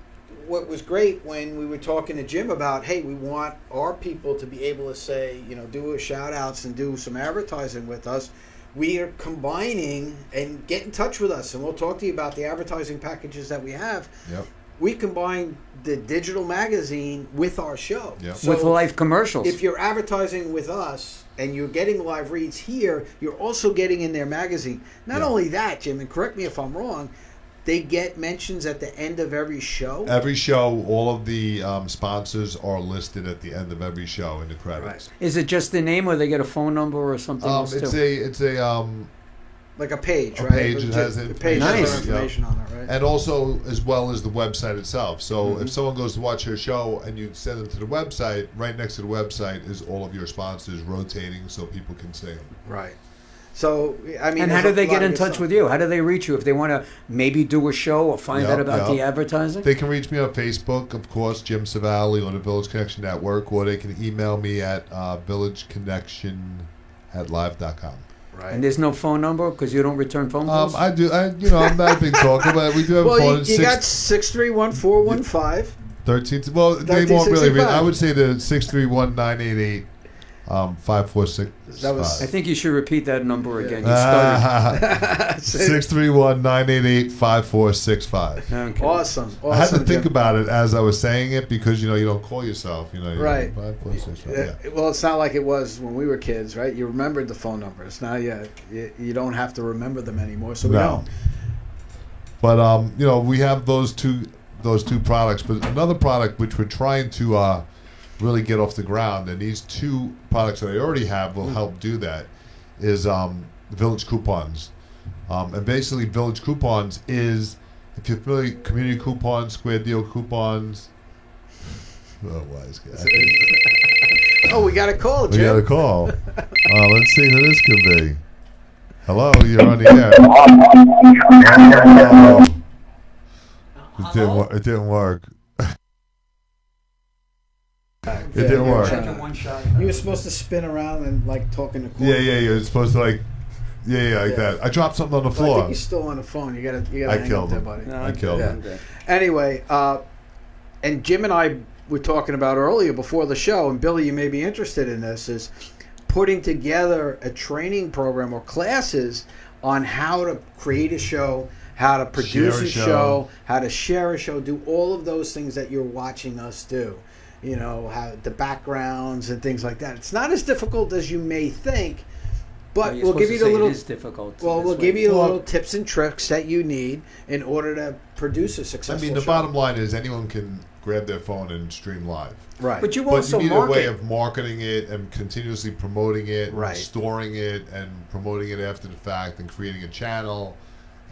what was great when we were talking to Jim about, hey, we want our people to be able to say, do a shout outs and do some advertising with us. We are combining and get in touch with us, and we'll talk to you about the advertising packages that we have. Yep. We combine the digital magazine with our show. Yep. So With live commercials. if you're advertising with us and you're getting live reads here, you're also getting in their magazine. Not Yeah. only that, Jim, and correct me if I'm wrong, they get mentions at the end of every show. Every show, all of the sponsors are listed at the end of every show in the credits. Is it just the name, or they get a phone number or something else It's too? a Like a page, A right? page that has a it- page has Nice. their information on it, right? and also as well as the website itself. So Mm-hmm. if someone goes to watch your show and you send them to the website, right next to the website is all of your sponsors rotating so people can see them. Right. So, I mean, And how there's do a they lot get of in good touch stuff. with you? How do they reach you if they want to maybe do a show or find Yep, out about yep. the advertising? They can reach me on Facebook, of course, Jim Savelli on the Village Connection Network, or they can email me at villageconnection@live.com. Right. And there's no phone number because you don't return phone calls? I'm not a big talker, but we do have a Well, phone. you got 631-415. 13. Well, they won't really. 1365. I would say the 631-988. 546. That was- I think you should repeat that number again. You started. 631-988-5465. Okay. Awesome. I had to Awesome, think Jim. about it as I was saying it because you don't call yourself. You Right. 5465. Yeah. Well, it's not like it was when we were kids, right? You remembered the phone numbers. Now you don't have to remember them anymore, so we No. don't. But we have those two products. But another product which we're trying to really get off the ground, and these two products that I already have will help do that, is Village Coupons. And basically, Village Coupons is, if you're familiar, community coupons, square deal coupons. Oh, wise guy. Oh, we got a call, We Jim. got a call. Let's see who this could be. Hello, you're on the air. Oh. It didn't work. It didn't Yeah, work. yeah. One shot. You were supposed to spin around and talking to. Yeah. You're supposed to like Yeah. that. I dropped something on the Well, I floor. think he's still on the phone. You gotta I hang killed up there, him. buddy. No, I killed him. okay. Anyway, and Jim and I were talking about earlier before the show, and Billy, you may be interested in this, is putting together a training program or classes on how to create a show, how to produce Share a a show. show, how to share a show, do all of those things that you're watching us do. you know, how the backgrounds and things like that. It's not as difficult as you may think, but You're we'll supposed give to you the say little. It is difficult. Well, this we'll way. give you the little tips and tricks that you need in order to produce a I successful mean, the show. bottom line is anyone can grab their phone and stream live. Right. But you But also you need a way market. of marketing it and continuously promoting it, Right. and storing it, and promoting it after the fact, and creating a channel,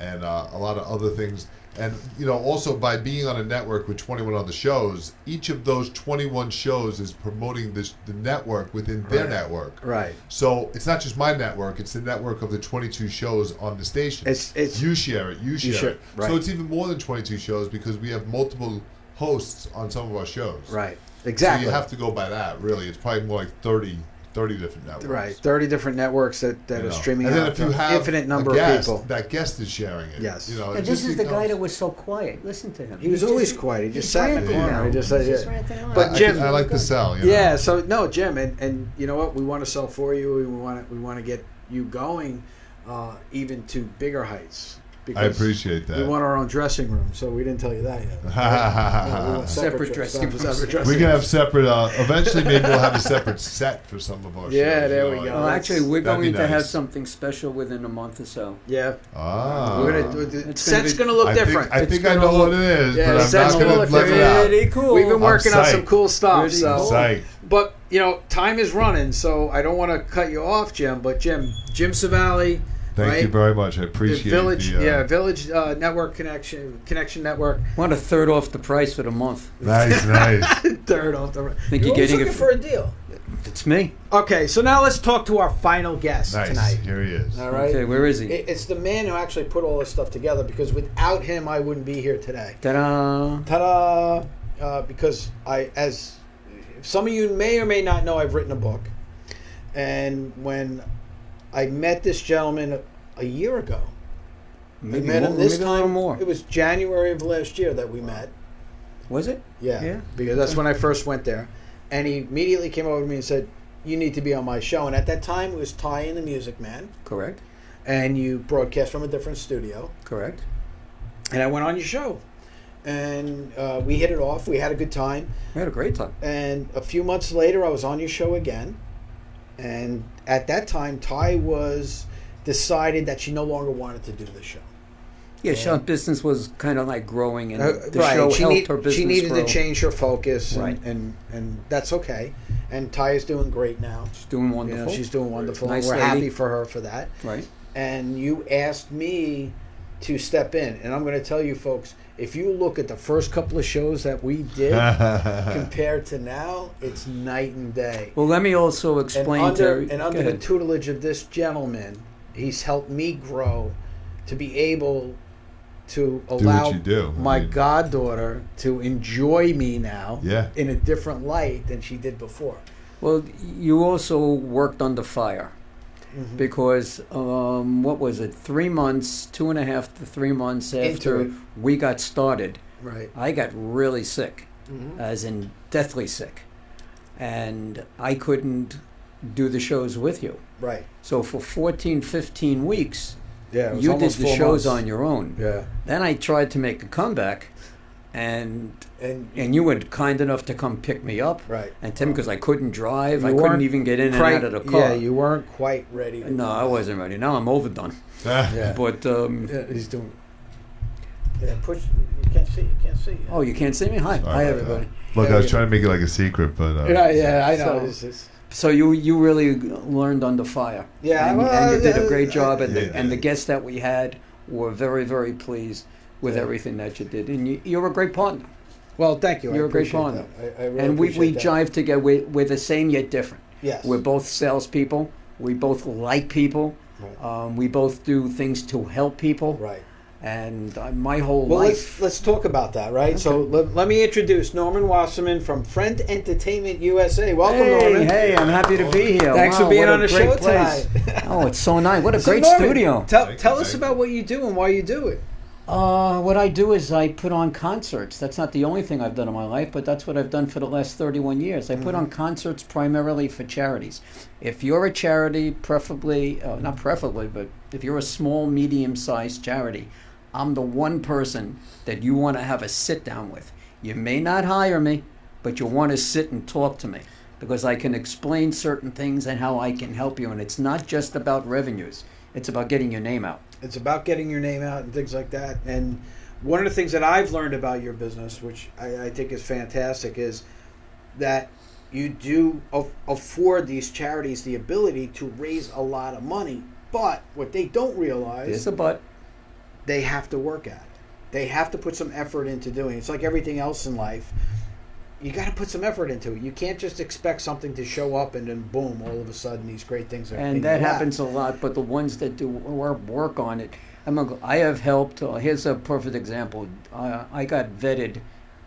and a lot of other things. And also by being on a network with 21 other shows, each of those 21 shows is promoting the network within their Right. network. Right. So it's not just my network; it's the network of the 22 shows on the station. It's You share it. You share it. right. So it's even more than 22 shows because we have multiple hosts on some of our shows. right. Exactly. So you have to go by that, really. It's probably more like 30 different networks. Right. 30 different networks that are streaming and then out if you to have infinite number a guest, of people. that guest is sharing it. Yes. it And this just is the guy becomes- that was so quiet. Listen to him. He was He's always just- quiet. He just he's sat in the ranting corner. now. He just He's said, just yeah. ranting on. But Jim- I like to sell. Yeah. So no, Jim, and you know what? We want to sell for you. We want to get you going even to bigger heights. I appreciate that. We want our own dressing room, so we didn't tell you that yet. We want Separate dressing rooms. dressing We can have separate. Eventually, maybe we'll have a separate set for some of our shows. Yeah, there we like- go. Well, actually, we're That'd be going to have nice. something special within a month or so. Yeah. Ah. We're gonna, the It's set's gonna going to look I different. think, I think I know what it is, Yeah, but I'm set's not gonna going to look let it out. Pretty cool. We've been working on psyched. some cool stuff. Pretty So, cool. Psyched. but time is running, so I don't want to cut you off, Jim. But Jim Savelli, Thank right? you very much. I The appreciate Village, the, Village Network Connection Network. Want a third off the price for the month. Nice. Third off the. Think you're always getting looking it for a deal. It's me. Okay, so now let's talk to our final guest Nice. tonight. Here he is. All right. Okay, where is he? It's the man who actually put all this stuff together, because without him, I wouldn't be here today. Ta-da! Ta-da! Because as some of you may or may not know, I've written a book, and when I met this gentleman a year ago, Maybe I met more, him this maybe a time. little more. It was January of last year that we met. Was it? Yeah, because that's when I first went there, and he immediately came over to me and said, "You need to be on my show." And at that time, it was Ty and the Music Man, Correct. and you broadcast from a different studio. Correct. And I went on your show, and we hit it off. We had a good time. We had a great time. And a few months later, I was on your show again. And at that time, Ty was decided that she no longer wanted to do the show. Yeah, show business was kind of like growing, and the Right. show She helped her business She needed grow. to change her focus, and, Right. and that's okay. And Ty is doing great now. She's doing You wonderful. know, she's doing wonderful. Nice We're lady. happy for her for that. Right. And you asked me to step in. And I'm going to tell you, folks, if you look at the first couple of shows that we did compared to now, it's night and day. Well, let me also explain under to the tutelage of this gentleman, he's helped me grow to be able to allow you do. I my mean- goddaughter to enjoy me now Yeah. in a different light than she did before. Well, you also worked under fire Mm-hmm. because what was it? 3 months, 2.5 to 3 months after it. we got started, Right. I got really sick, Mhm. as in deathly sick, and I couldn't do the shows with you. Right. So for 14, 15 weeks, Yeah. It was you did almost the 4 shows months. on your own. Yeah. Then I tried to make a comeback, and And you were kind enough to come pick me up. right. And Tim, because I couldn't drive, You I couldn't weren't even get in and quite- out of the car. Yeah, you weren't quite ready. to No, do I that. wasn't ready. Now I'm overdone. Yeah. But Yeah, he's doing. Yeah, push. You can't see. You can't see. oh, you can't see me? Hi, Sorry hi about everybody. that. Look, I was trying to make it like a secret, but Yeah, I know. So- This is- So you really learned under fire. Yeah, and, well, and you did a great job, and, yeah, and the yeah. guests that we had were very, very pleased with Yeah. everything that you did, and you're a great partner. Well, thank you. You're I a great appreciate partner. that. I really And we appreciate that. jive together. We're the same yet different. Yes. We're both salespeople. We both like people. Right. We both do things to help people. Right. And my whole Well, life. let's talk about that, right? So let me introduce Norman Wasserman from Friend Entertainment USA. Welcome, Hey, Norman. hey, I'm happy to be here. Thanks Wow, for being what a on the great show place. tonight. Oh, it's so nice. What a So, great Norman, studio. Tell Thank us you. about what you do and why you do it. What I do is I put on concerts. That's not the only thing I've done in my life, but that's what I've done for the last 31 years. I put on concerts primarily for charities. If you're a charity, preferably, not preferably, but if you're a small, medium-sized charity, I'm the one person that you want to have a sit-down with. You may not hire me, but you want to sit and talk to me because I can explain certain things and how I can help you. And it's not just about revenues. It's about getting your name out. It's about getting your name out and things like that. And one of the things that I've learned about your business, which I think is fantastic, is that you do afford these charities the ability to raise a lot of money. But what they don't realize, There's a but. they have to work at it. They have to put some effort into doing it. It's like everything else in life. You got to put some effort into it. You can't just expect something to show up and then boom, all of a sudden these great things are. And that happens a lot. But the ones that do work on it, I have helped. Here's a perfect example. I got vetted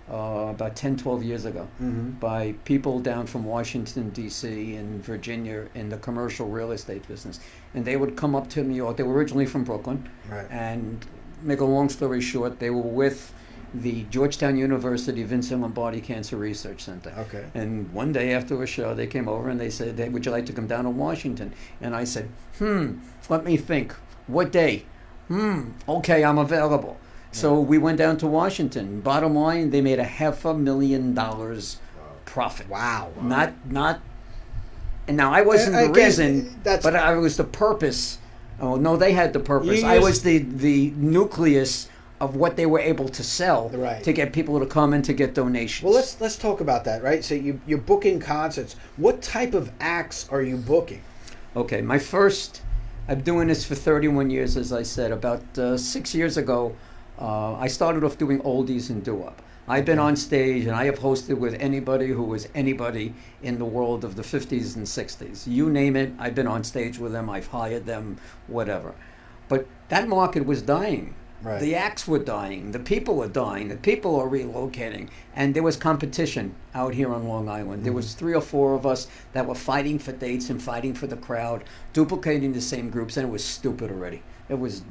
about 10, 12 years ago by people down from Washington, D.C. and Virginia in the commercial real estate business. And they would come up to New York. They were originally from Brooklyn. Right. And make a long story short, they were with the Georgetown University Vincent Lombardi Cancer Research Center. Okay. And one day after a show, they came over and they said, hey, would you like to come down to Washington? And I said, let me think. What day? Okay, I'm available. So we went down to Washington. Bottom line, they made $500,000 profit. Wow. Not. And now I wasn't the Again, reason, but I was the purpose. Oh no, they had the purpose. I was the nucleus of what they were able to sell to get people to come and to get donations. Well, let's talk about that, right? So you're booking concerts. What type of acts are you booking? Okay, I'm doing this for 31 years, as I said. About 6 years ago, I started off doing oldies and doo-wop. I've been on stage and I have hosted with anybody who was anybody in the world of the 50s and 60s. You name it, I've been on stage with them, I've hired them, whatever. But that market was dying. Right. The acts were dying, the people were dying, the people are relocating, and there was competition out here on Long Island. There was 3 or 4 of us that were fighting for dates and fighting for the crowd, duplicating the same groups, and it was stupid already. It was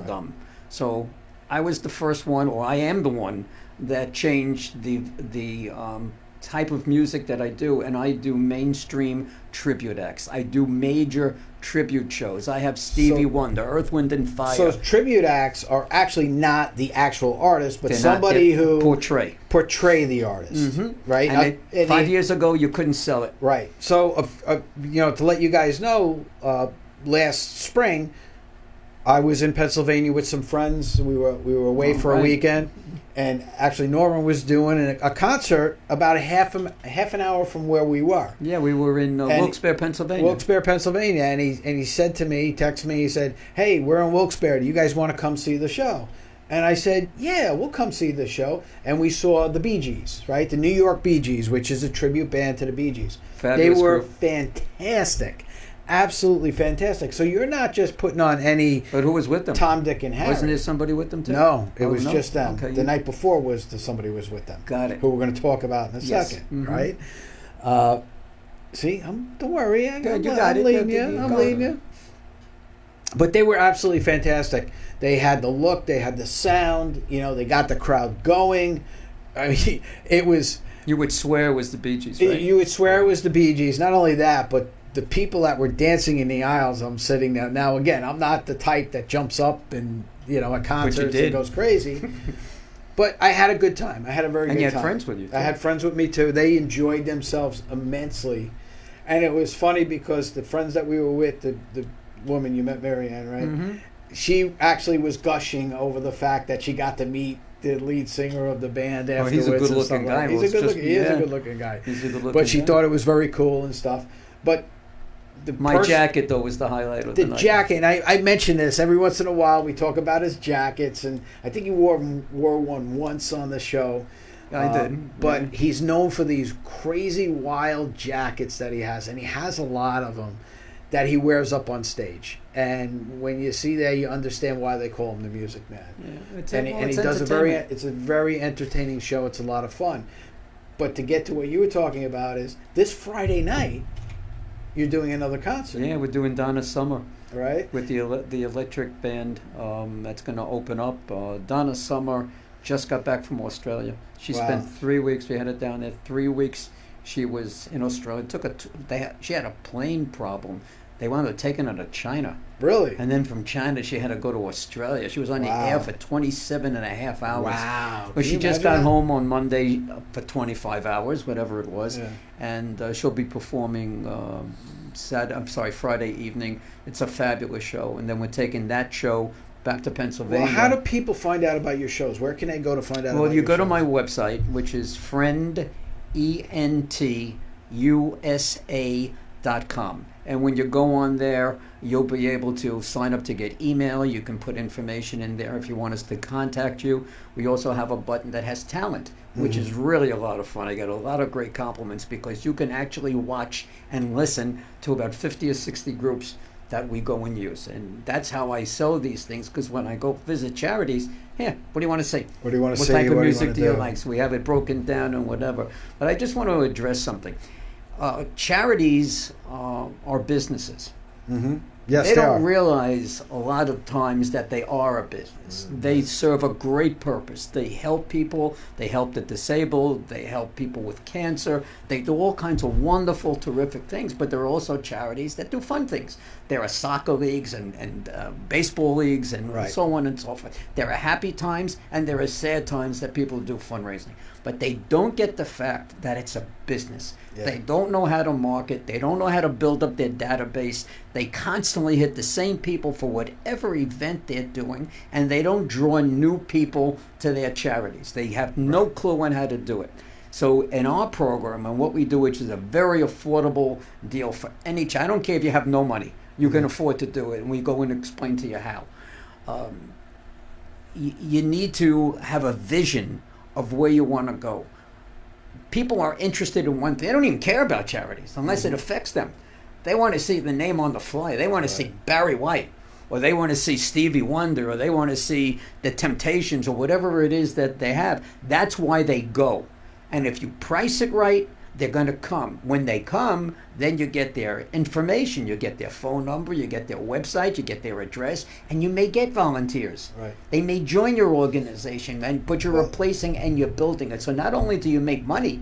dumb. So I was the first one, or I am the one, that changed the type of music that I do, and I do mainstream tribute acts. I do major tribute shows. I have Stevie Wonder, Earth, Wind and Fire. So tribute acts are actually not the actual artist, but somebody who portray the artist, right? And 5 years ago, you couldn't sell it. Right. So, to let you guys know, last spring, I was in Pennsylvania with some friends. We were away for a weekend, and actually Norman was doing a concert about a half an hour from where we were. Yeah, we were in Wilkes-Barre, Pennsylvania. Wilkes-Barre, Pennsylvania, and he said to me, texted me, he said, "Hey, we're in Wilkes-Barre. Do you guys want to come see the show?" And I said, "Yeah, we'll come see the show." And we saw the Bee Gees, right? The New York Bee Gees, which is a tribute band to the Bee Gees. Fabulous they were group. Fantastic. Absolutely fantastic. So you're not just putting on any. But who was with them? Tom, Dick, and Harry. Wasn't there somebody with them too? No, it was just them. Okay. The night before was somebody was with them. Got it. Who we're going to talk about in a second, right? See, don't worry. I'm leading you. But they were absolutely fantastic. They had the look. They had the sound. They got the crowd going. I mean, it was. You would swear it was the Bee Gees, right? You would swear it was the Bee Gees. Not only that, but the people that were dancing in the aisles, I'm sitting there. Now, again, I'm not the type that jumps up and, at concerts and goes crazy. But I had a good time. I had a very good time. And you had friends with you, too. I had friends with me, too. They enjoyed themselves immensely. And it was funny because the friends that we were with, the woman you met, Marianne, right? She actually was gushing over the fact that she got to meet the lead singer of the band afterwards. He's a good-looking guy. He is a good-looking guy. But she thought it was very cool and stuff. But my jacket, though, was the highlight of the night. The jacket, and I mention this every once in a while. We talk about his jackets, and I think he wore one once on the show. I did. But he's known for these crazy, wild jackets that he has, and he has a lot of them that he wears up on stage. And when you see that, you understand why they call him the Music Man. Yeah, and he does it's a very entertaining show. It's a lot of fun. But to get to what you were talking about is this Friday night, you're doing another concert. Yeah, we're doing Donna Summer. Right. With the electric band that's going to open up. Donna Summer just got back from Australia. She spent 3 weeks. We had it down there. 3 weeks she was in Australia. She had a plane problem. They wound up taking her to China. Really? And then from China, she had to go to Australia. She was on the air for 27 and a half hours. Wow. But Can she you just imagine got that? home on Monday for 25 hours, whatever it was. Yeah. And she'll be performing Friday evening. It's a fabulous show. And then we're taking that show back to Pennsylvania. Well, how do people find out about your shows? Where can they go to find out about Well, you your go to shows? my website, which is friendentusa.com. And when you go on there, you'll be able to sign up to get email. You can put information in there if you want us to contact you. We also have a button that has talent, which is really a lot of fun. I get a lot of great compliments because you can actually watch and listen to about 50 or 60 groups that we go and use. And that's how I sell these things, because when I go visit charities, what do you want to see? What do you want to What see? type of What do you music wanna do you do? like? So we have it broken down and whatever. But I just want to address something. Charities are businesses. Mm-hmm. Yes, They they don't are. realize a lot of times that they are a business. They serve a great purpose. They help people. They help the disabled. They help people with cancer. They do all kinds of wonderful, terrific things. But there are also charities that do fun things. There are soccer leagues and baseball leagues and Right. so on and so forth. There are happy times and there are sad times that people do fundraising. But they don't get the fact that it's a business. Yeah. They don't know how to market. They don't know how to build up their database. They constantly hit the same people for whatever event they're doing, and they don't draw new people to their charities. They have no clue on how to do it. So in our program, and what we do, which is a very affordable deal for any I don't care if you have no money. You can afford to do it, and we go and explain to you how. You need to have a vision of where you want to go. People are interested in one thing. They don't even care about charities unless it affects them. They want to see the name on the flyer. They want to see Barry White, or they want to see Stevie Wonder, or they want to see the Temptations, or whatever it is that they have. That's why they go. And if you price it right, they're going to come. When they come, then you get their information. You get their phone number, you get their website, you get their address, and you may get volunteers. Right. They may join your organization, but you're replacing and you're building it. So not only do you make money,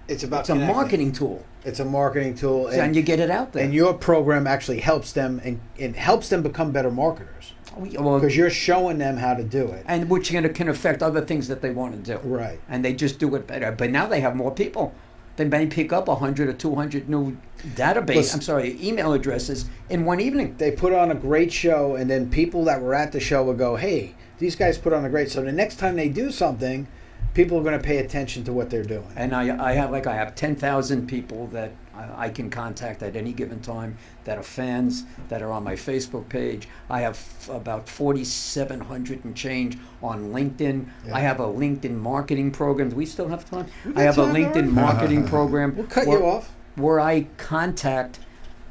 It's about it's a connecting. marketing tool. It's a marketing tool, And you get it out there. and your program actually helps them and helps them become better marketers Well, because you're showing them how to do it. and which can affect other things that they want to do. Right. And they just do it better. But now they have more people. They may pick up 100 or 200 new email addresses in one evening. They put on a great show, and then people that were at the show will go, "Hey, these guys put on a great." So the next time they do something, people are going to pay attention to what they're doing. And I have 10,000 people that I can contact at any given time that are fans, that are on my Facebook page. I have about 4,700 and change on LinkedIn. Yeah. I have a LinkedIn marketing program. Do we still have time? We I have a got time, LinkedIn Darren. marketing program. We'll cut you off. Where I contact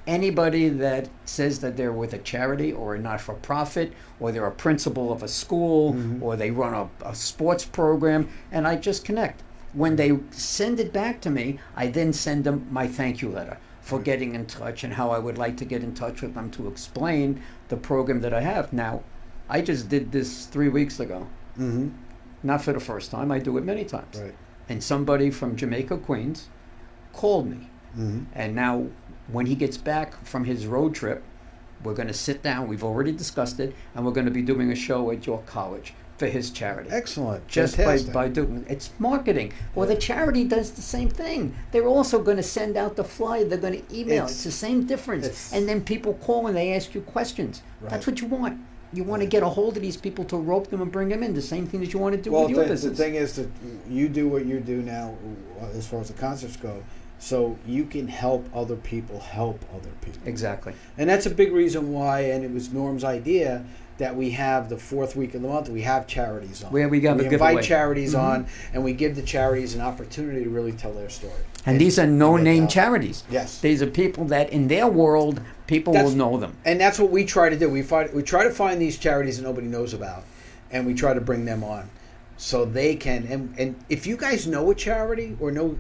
anybody that says that they're with a charity or a not-for-profit, or they're a principal of a school, or they run a sports program, and I just connect. When they send it back to me, I then send them my thank you letter for getting in touch and how I would like to get in touch with them to explain the program that I have. Now, I just did this 3 weeks ago. Mm-hmm. Not for the first time. I do it many times. Right. And somebody from Jamaica, Queens, called me. Mm-hmm. And now, when he gets back from his road trip, we're going to sit down. We've already discussed it, and we're going to be doing a show at your college for his charity. Excellent. Just Fantastic. by doing it's marketing. Well, the charity does the same thing. They're also going to send out the flyer. They're going to email. It's the same difference. And then people call and they ask you questions. Right. That's what you want. You want to get a hold of these people to rope them and bring them in. The same thing that you want to do Well, with your the business. thing is that you do what you do now, as far as the concerts go, so you can help other people help other people. Exactly. And that's a big reason why, and it was Norm's idea, that we have the fourth week of the month, we have charities on. Where we got a invite giveaway. charities on, and we give the charities an opportunity to really tell their story. And these are no-name out. charities. Yes. These are people that, in their world, people will know them. And that's what we try to do. We try to find these charities that nobody knows about, and we try to bring them on, so they can. And if you guys know a charity or know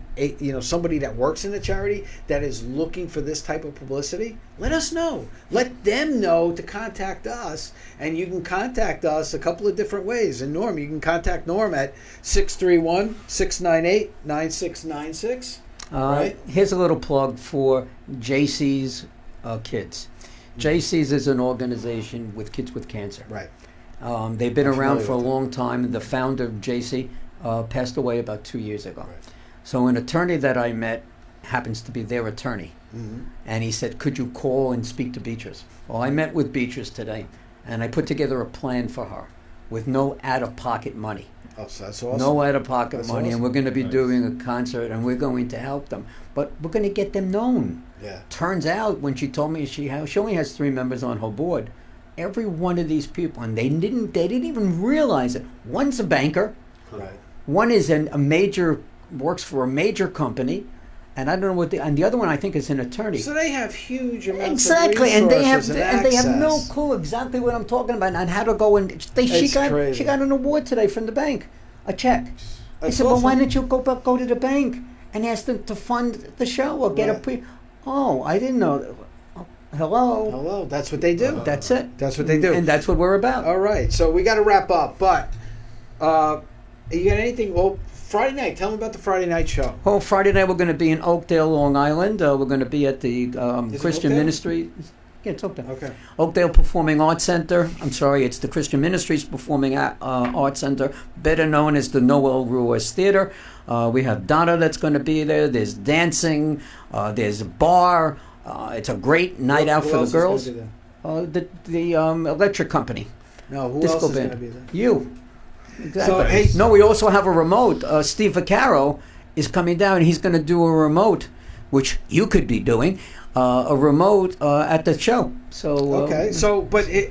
somebody that works in a charity that is looking for this type of publicity, let us know. Let them know to contact us, and you can contact us a couple of different ways. And Norm, you can contact Norm at 631-698-9696. Right. Here's a little plug for JC's kids. JC's is an organization with kids with cancer. Right. They've been I'm around familiar for a with long time. The founder of JC passed away about 2 years ago. Right. So an attorney that I met happens to be their attorney. Mm-hmm. And he said, could you call and speak to Beatrice? Well, I met with Beatrice today, and I put together a plan for her with no out-of-pocket money. Oh, so that's awesome. No out-of-pocket That's money, awesome. and we're going to be Nice. doing a concert, and we're going to help them. But we're going to get them known. Yeah. Turns out, when she told me she only has 3 members on her board, every one of these people, and they didn't even realize it. One's a banker. Right. One is works for a major company, and I don't know and the other one I think is an attorney. So they have huge amounts Exactly, of and resources they have no access. clue exactly what I'm talking about and how to go and she It's crazy. got an award today from the bank, a check. I That's said, well, why awesome. don't you go to the bank and ask them to fund the show or get Right. Oh, I didn't know. That. Oh, hello. Hello, that's what they do. That's it. That's what they do. And that's what we're about. All right, so we got to wrap up, but you got anything? Well, Friday night. Tell them about the Friday night show. Oh, Friday night we're going to be in Oakdale, Long Island. We're going to be at the it Christian Oakdale? Ministry. Yeah, it's Oakdale. Okay. Oakdale Performing Arts Center. I'm sorry, it's the Christian Ministries Performing Arts Center, better known as the Noel Ruiz Theater. We have Donna that's going to be there. There's dancing. There's a bar. It's a great night out Who for else the is girls. gonna be there? The electric company. No, who Disco else is going band. to be there? You. Exactly. So, hey- No, we also have a remote. Steve Vaccaro is coming down. He's going to do a remote, which you could be doing, a remote at the show. So Okay,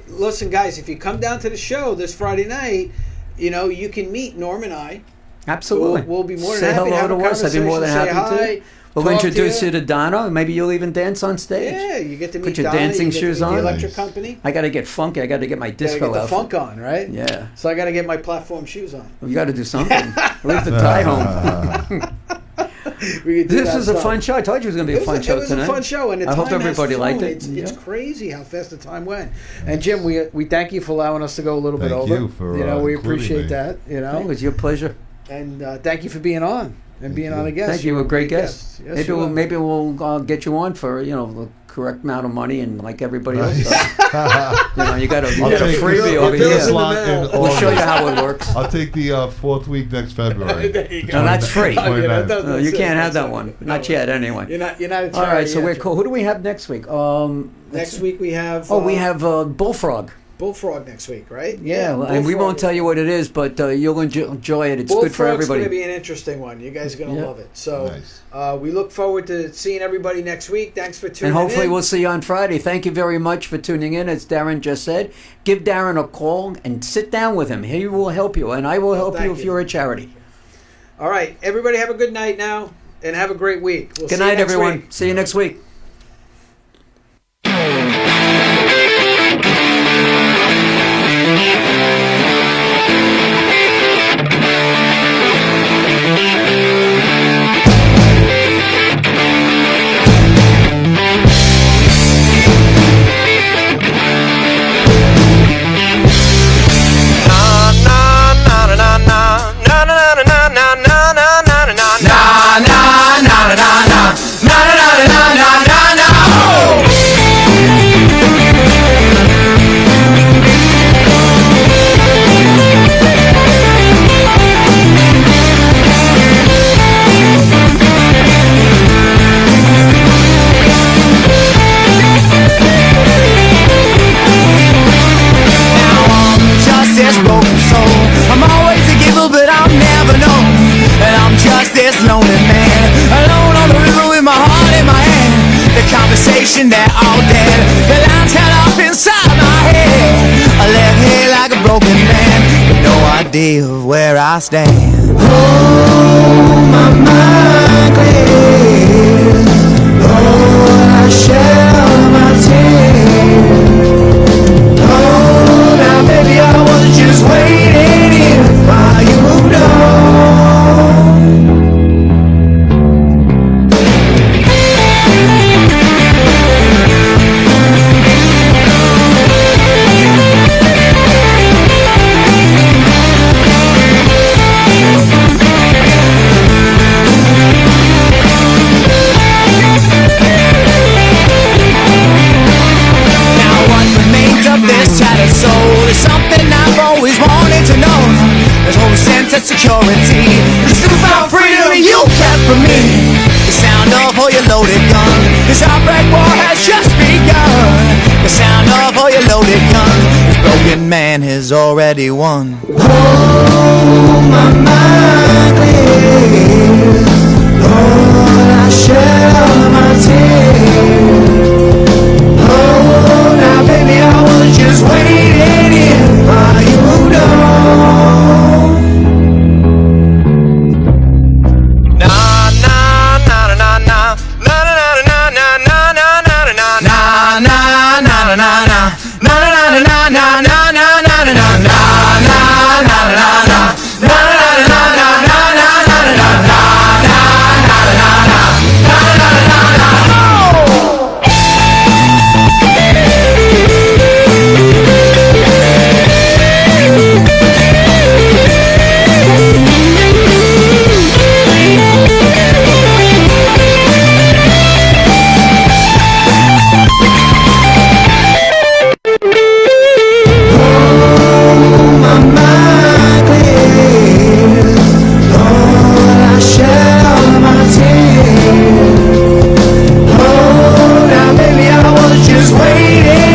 listen, guys, if you come down to the show this Friday night, you can meet Norm and I. absolutely, We'll be more than say happy to hello have a to us. I'd be more than conversation, happy say to. hi, We'll talk to introduce you. you to Donna. Maybe you'll even dance on stage. Yeah, you get to meet Put your Donna, dancing you get to shoes meet on. the electric Nice. company. I got to get funky. I got to get my Gotta disco get the outfit. funk on, right? Yeah, So I got to get my platform shoes on. you got to do something. Leave the tie home. We could do This that is a stuff. fun show. I told you it was going to be a fun show It was tonight. a fun show, and the I hope time has everybody liked flown. it. It's Yeah. crazy how fast the time went. And Jim, we thank you for allowing us to go a little bit Thank over. you for, we including appreciate me. that. It was your pleasure. And thank you for being on and being on a guest. Thank you. You're a great guest. Yes, you are. maybe we'll get you on for the correct amount of money and like everybody else. Nice. does. You got a I'll take freebie this- over I'll take this here. lot in We'll show you August. how it works. I'll take the fourth week next February. There you go. No, that's free. I mean, that 29th. doesn't- No, you can't have that's that it. one. No, Not yet, anyway. You're not a All right, charity so yet, we're Jim. cool. Who do we have next week? Next week we have. We have Bullfrog. Bullfrog next week, right? Yeah, and we Bullfrog won't is- tell you what it is, but you'll enjoy it. It's good for Bullfrog's going everybody. to be an interesting one. You guys are going to Yeah. love it. So Nice. we look forward to seeing everybody next week. Thanks for tuning And in. hopefully we'll see you on Friday. Thank you very much for tuning in. As Darren just said, give Darren a call and sit down with him. He will help you, and I will help thank you if you. you're a charity. All right, everybody have a good night now, and have a great week. We'll Good see you night, next everyone. week. See you next week. Just this broken soul. I'm always a giver, but I'm never known. And I'm just this lonely man, alone on the river with my heart in my hand. The conversation, they're all dead. The lines cut off inside my head. I left here like a broken man, with no idea of where I stand. Oh, my mind clears. Oh, I shed my tears. Oh, now baby, I was just waiting here while you moved on. broken man has already won. Oh, my mind clears. Lord, I shed all of my tears. Oh, now baby, I was just waiting here while you moved on. Na na na na na na na na na na na na na na na na na na na. Just waiting.